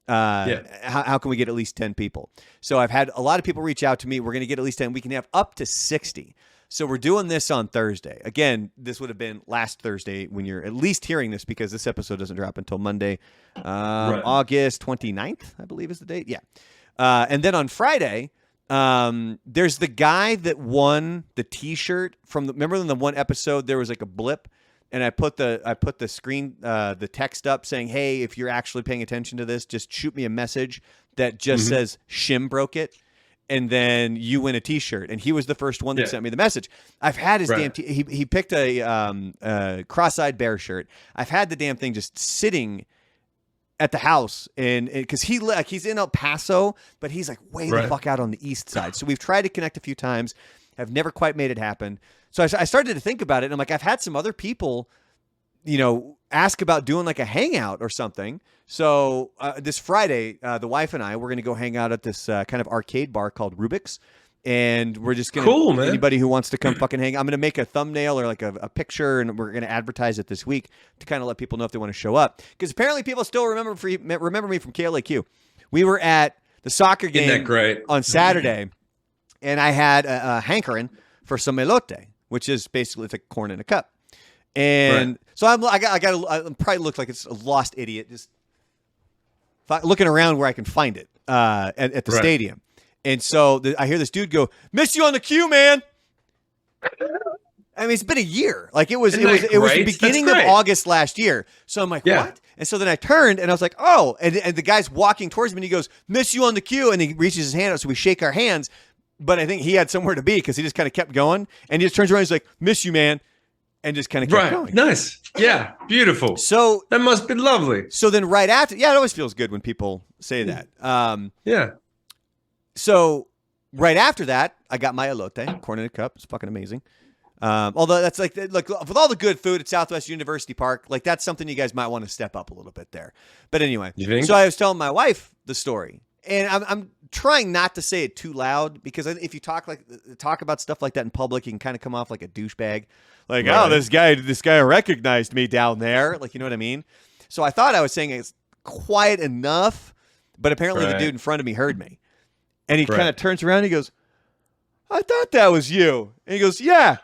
how can we get at least 10 people? So I've had a lot of people reach out to me. We're going to get at least 10. We can have up to 60. So we're doing this on Thursday. Again, this would have been last Thursday when you're at least hearing this, because this episode doesn't drop until Monday, August 29th, I believe is the date. Yeah. And then on Friday, there's the guy that won the T-shirt remember in the one episode there was like a blip, and I put the screen the text up saying, hey, if you're actually paying attention to this, just shoot me a message that just says Shim broke it, and then you win a T-shirt. And he was the first one that sent me the message. I've had his damn he picked a cross-eyed bear shirt. I've had the damn thing just sitting at the house, and because he's in El Paso, but he's like way the fuck out on the east side. So we've tried to connect a few times, have never quite made it happen. So I started to think about it, and I'm like, I've had some other people, ask about doing like a hangout or something. So this Friday, the wife and I, we're going to go hang out at this kind of arcade bar called Rubik's. And we're just going to, anybody who wants to come fucking hang, I'm going to make a thumbnail or like a picture, and we're going to advertise it this week to kind of let people know if they want to show up. Because apparently people still remember me from KLAQ. We were at the soccer game on Saturday, and I had a hankering for some elote, which is basically it's like corn in a cup. And so I probably look like it's a lost idiot, just looking around where I can find it at the stadium. And so I hear this dude go, "Miss you on the queue, man." I mean, it's been a year. Like it was the beginning of August last year. So I'm like, what? And so then I turned and I was like, oh, and the guy's walking towards me and he goes, "Miss you on the queue." And he reaches his hand out. So we shake our hands. But I think he had somewhere to be because he just kind of kept going. And he just turns around and he's like, "Miss you, man." And just kind of kept going. Nice. Yeah. Beautiful. So that must be lovely. So then right after, it always feels good when people say that. So right after that, I got my elote, corn in a cup. It's fucking amazing. Although that's like with all the good food at Southwest University Park, like that's something you guys might want to step up a little bit there. But anyway, so I was telling my wife the story, and I'm trying not to say it too loud, because if you talk about stuff like that in public, you can kind of come off like a douchebag. Like, oh, this guy recognized me down there. Like, you know what I mean? So I thought I was saying it's quiet enough, but apparently the dude in front of me heard me. And he kind of turns around and he goes, "I thought that was you." And he goes, "Yeah,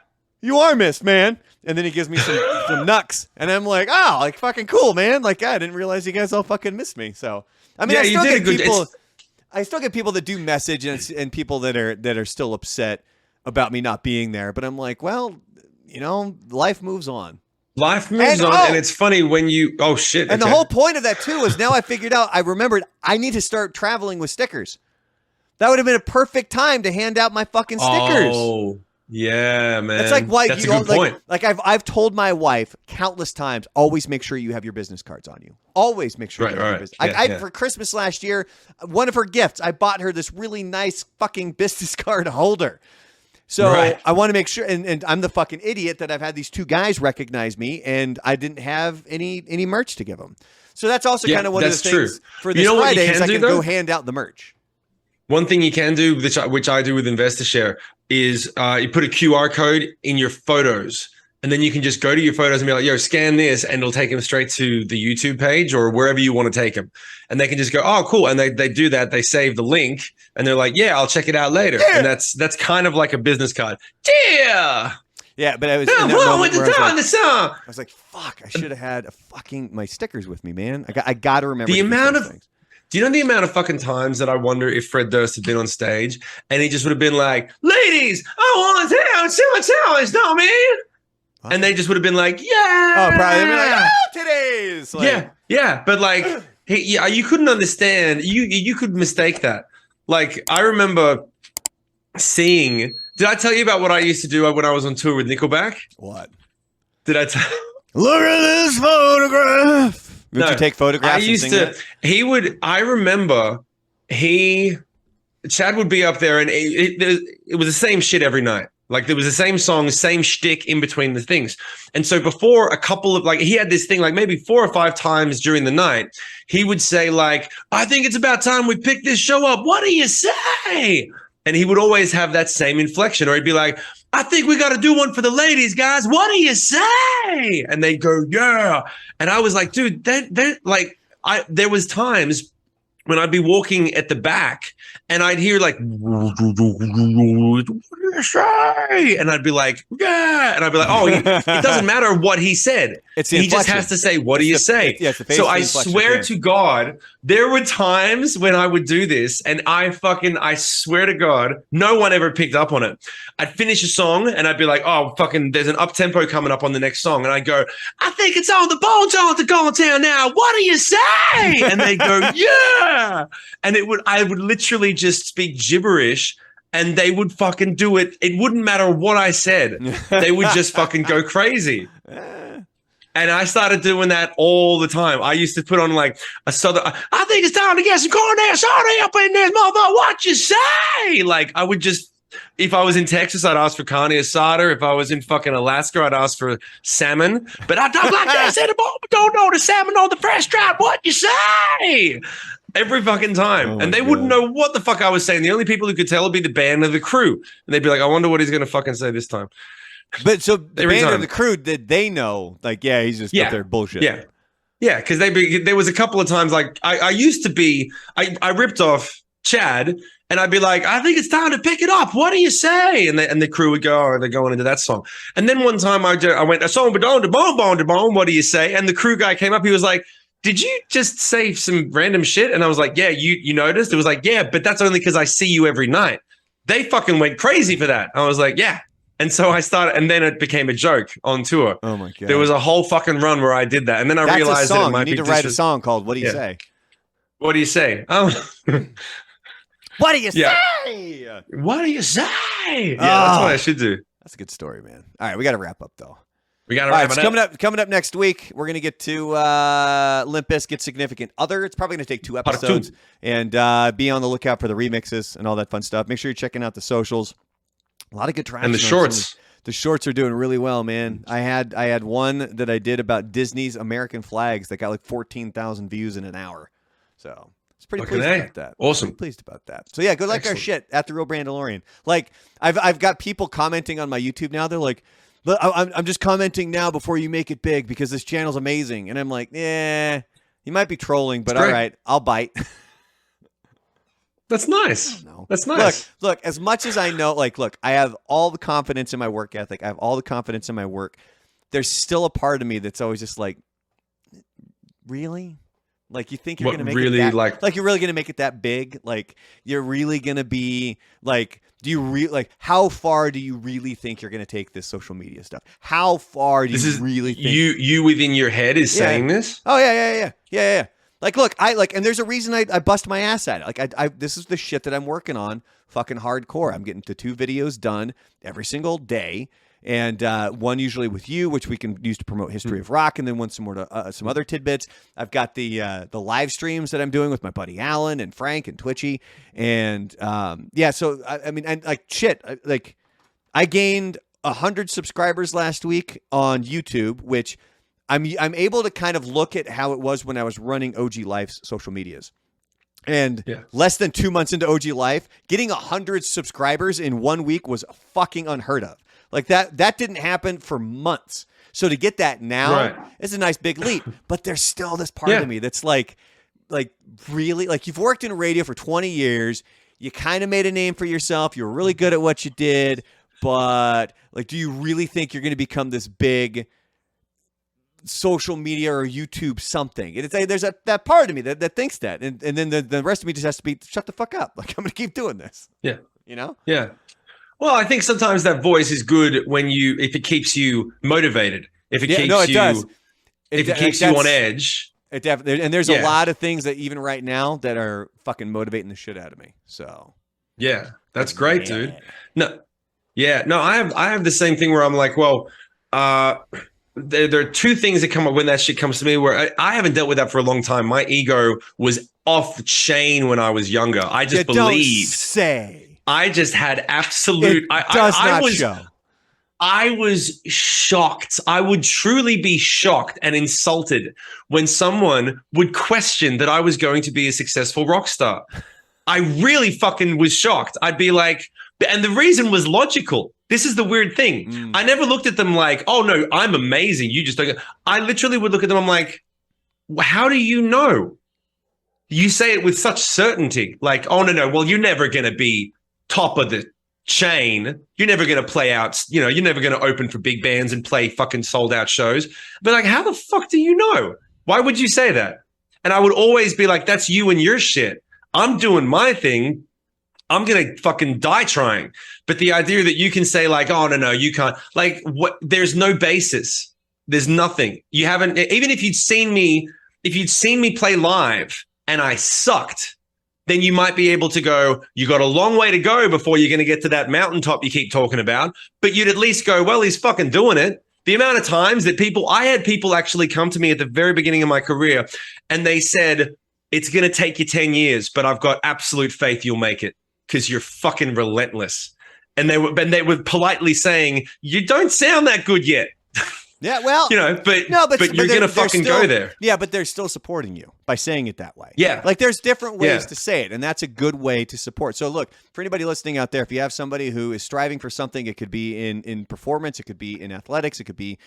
You are missed, man. And then he gives me some nucks, and I'm like, oh, like fucking cool, man. Like, I didn't realize you guys all fucking missed me. So, I mean, I still get people that do message and people that are still upset about me not being there. But I'm like, well, life moves on. Life moves on, and it's funny when you. Oh shit! And the whole point of that too is now I figured out. I remembered I need to start traveling with stickers. That would have been a perfect time to hand out my fucking stickers. Oh. Yeah, man. That's like why that's a good point. Like I've told my wife countless times, always make sure you have your business cards on you. Always make sure you have your business. For Christmas last year, one of her gifts, I bought her this really nice fucking business card holder. So I want to make sure, and I'm the fucking idiot that I've had these two guys recognize me, and I didn't have any merch to give them. So that's also kind of one of the things for this Friday is I can go hand out the merch. One thing you can do, which I do with Investor Share, is you put a QR code in your photos, and then you can just go to your photos and be like, yo, scan this, and it'll take them straight to the YouTube page or wherever you want to take them. And they can just go, oh, cool. And they do that. They save the link, and they're like, yeah, I'll check it out later. Yeah. And that's kind of like a business card. Yeah. Yeah, but I was in that moment where I was like, fuck, I should have had my stickers with me, man. I got to remember the amount of things. Do you know the amount of fucking times that I wonder if Fred Durst had been on stage and he just would have been like, ladies, I want to tell see what's always know, man. What? And they just would have been like, yeah. Oh, probably been like, oh, today's. Like, yeah. But like, you couldn't understand. You could mistake that. Like, I remember seeing, did I tell you about what I used to do when I was on tour with Nickelback? What? Did I tell? Look at this photograph. Would you take photographs? I remember Chad would be up there, and it was the same shit every night. Like there was the same song, same shtick in between the things. And so before a couple of he had this thing like maybe 4 or 5 times during the night, he would say like, I think it's about time we pick this show up. What do you say? And he would always have that same inflection, or he'd be like, I think we got to do one for the ladies, guys. What do you say? And they'd go, yeah. And I was like, dude, there was times when I'd be walking at the back and I'd hear like, what do you say? And I'd be like, yeah. And I'd be like, oh, it doesn't matter what he said. He just has to say, what do you say? So I swear to God, there were times when I would do this and I swear to God, no one ever picked up on it. I'd finish a song and I'd be like, oh, fucking, there's an up tempo coming up on the next song. And I go, I think it's on the bone zone to go down now. What do you say? And they go, yeah. And I would literally just speak gibberish and they would fucking do it. It wouldn't matter what I said. They would just fucking go crazy. And I started doing that all the time. I used to put on like a southern, I think it's time to get some corn and soda up in this motherfucker. What you say? Like I would just, if I was in Texas, I'd ask for carne asada. If I was in fucking Alaska, I'd ask for salmon. But I talk like this anymore. Don't know the salmon or the fresh trout. What you say? Every fucking time. And they wouldn't know what the fuck I was saying. The only people who could tell would be the band of the crew. And they'd be like, I wonder what he's going to fucking say this time. But so the band of the crew, did they know? Like, yeah, he's just up there bullshit. Yeah. Yeah, because there was a couple of times like I used to be, I ripped off Chad and I'd be like, I think it's time to pick it up. What do you say? And the crew would go, oh, they're going into that song. And then one time I went, a song, what do you say? And the crew guy came up, he was like, did you just say some random shit? And I was like, yeah, you noticed? It was like, yeah, but that's only because I see you every night. They fucking went crazy for that. I was like, yeah. And so I started, and then it became a joke on tour. Oh my God. There was a whole fucking run where I did that. And then I realized that it might be you need to write a song called What Do You Say? What do you say? Oh. What do you say? What do you say? Yeah, that's what I should do. That's a good story, man. All right, we got to wrap up though. We got to wrap it up. Coming up next week, we're going to get to Limp Bizkit Significant Other. It's probably going to take 2 episodes. And be on the lookout for the remixes and all that fun stuff. Make sure you're checking out the socials. A lot of good traction. And the shorts. The shorts are doing really well, man. I had one that I did about Disney's American flags that got like 14,000 views in an hour. So it's pretty pleased about that. Awesome. Pretty pleased about that. So yeah, go like our shit at The Real Brandalorian. Like I've got people commenting on my YouTube now. They're like, I'm just commenting now before you make it big because this channel's amazing. And I'm like, yeah, you might be trolling, but all right, I'll bite. That's nice. That's nice. Look, as much as I know, look, I have all the confidence in my work ethic. I have all the confidence in my work. There's still a part of me that's always just like, really? Like, you think you're going to make really, it that, like you're really going to make it that big? Like, you're really going to be like, how far do you really think you're going to take this social media stuff? How far do you really think? You within your head is saying this? Oh, yeah. Like, look, and there's a reason I bust my ass at it. Like, this is the shit that I'm working on fucking hardcore. I'm getting to 2 videos done every single day. And one usually with you, which we can use to promote History of Rock, and then one some more to some other tidbits. I've got the live streams that I'm doing with my buddy Alan and Frank and Twitchy, and So I mean, and like shit, like I gained 100 subscribers last week on YouTube, which I'm able to kind of look at how it was when I was running OG Life's social medias. And less than 2 months into OG Life, getting 100 subscribers in 1 week was fucking unheard of. Like that didn't happen for months. So to get that now is a nice big leap. But there's still this part of me that's like really, like, you've worked in radio for 20 years. You kind of made a name for yourself. You were really good at what you did. But like, do you really think you're going to become this big social media or YouTube something? There's that part of me that thinks that. And then the rest of me just has to be, shut the fuck up. Like, I'm going to keep doing this. Yeah. You know? Yeah. Well, I think sometimes that voice is good if it keeps you motivated, if it keeps you on edge. It definitely, and there's a lot of things that even right now that are fucking motivating the shit out of me. So yeah, that's great, dude. No, I have the same thing where I'm like, well, there are 2 things that come up when that shit comes to me where I haven't dealt with that for a long time. My ego was off the chain when I was younger. I just believed. I just had absolute. I was shocked. I would truly be shocked and insulted when someone would question that I was going to be a successful rock star. I really fucking was shocked. I'd be like, and the reason was logical. This is the weird thing. I never looked at them like, oh no, I'm amazing. You just don't. I literally would look at them. I'm like, how do you know? You say it with such certainty. Like, oh no, well, you're never going to be top of the chain. You're never going to play out, you're never going to open for big bands and play fucking sold out shows. But like, how the fuck do you know? Why would you say that? And I would always be like, that's you and your shit. I'm doing my thing. I'm going to fucking die trying. But the idea that you can say like, oh, no, you can't, like, what? There's no basis. There's nothing. You haven't, even if you'd seen me play live and I sucked, then you might be able to go, you got a long way to go before you're going to get to that mountaintop you keep talking about. But you'd at least go, well, he's fucking doing it. The amount of times that I had people actually come to me at the very beginning of my career and they said, it's going to take you 10 years, but I've got absolute faith you'll make it because you're fucking relentless. And they were politely saying, you don't sound that good yet. Yeah, well, but you're going to fucking go there. Yeah, but they're still supporting you by saying it that way. Yeah. Like, there's different ways to say it, and that's a good way to support. So look, for anybody listening out there, if you have somebody who is striving for something, it could be in performance, it could be in athletics, it could be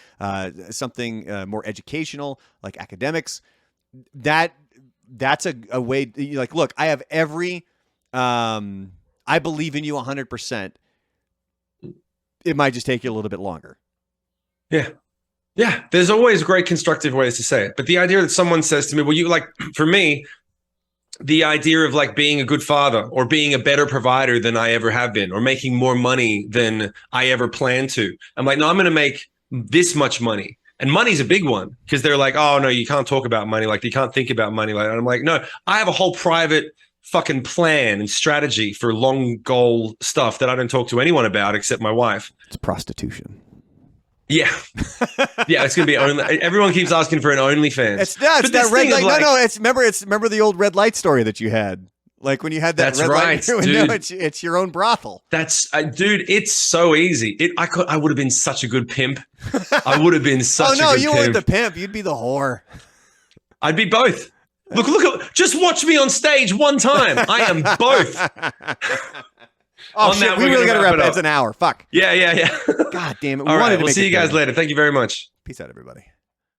something more educational, like academics, that's a way, like, look, I have every, I believe in you 100%. It might just take you a little bit longer. Yeah. Yeah, there's always great constructive ways to say it. But the idea that someone says to me, well, you like, for me, the idea of like being a good father or being a better provider than I ever have been or making more money than I ever plan to. I'm like, no, I'm going to make this much money. And money's a big one because they're like, oh, no, you can't talk about money. Like, you can't think about money like that. And I'm like, no, I have a whole private fucking plan and strategy for long goal stuff that I don't talk to anyone about except my wife. It's prostitution. Yeah. Yeah, it's going to be only. Everyone keeps asking for an OnlyFans. It's that red light. Like, no, remember the old red light story that you had? Like when you had that red light. Dude. No, it's your own brothel. That's dude, it's so easy. I would have been such a good pimp. I would have been such a good pimp. Oh no, you weren't the pimp. You'd be the whore. I'd be both. Look, just watch me on stage one time. I am both. Oh, shit, we really got to wrap it up. It's an hour. Fuck. Yeah. God damn it. All right, we'll see you guys later. Thank you very much. Peace out, everybody.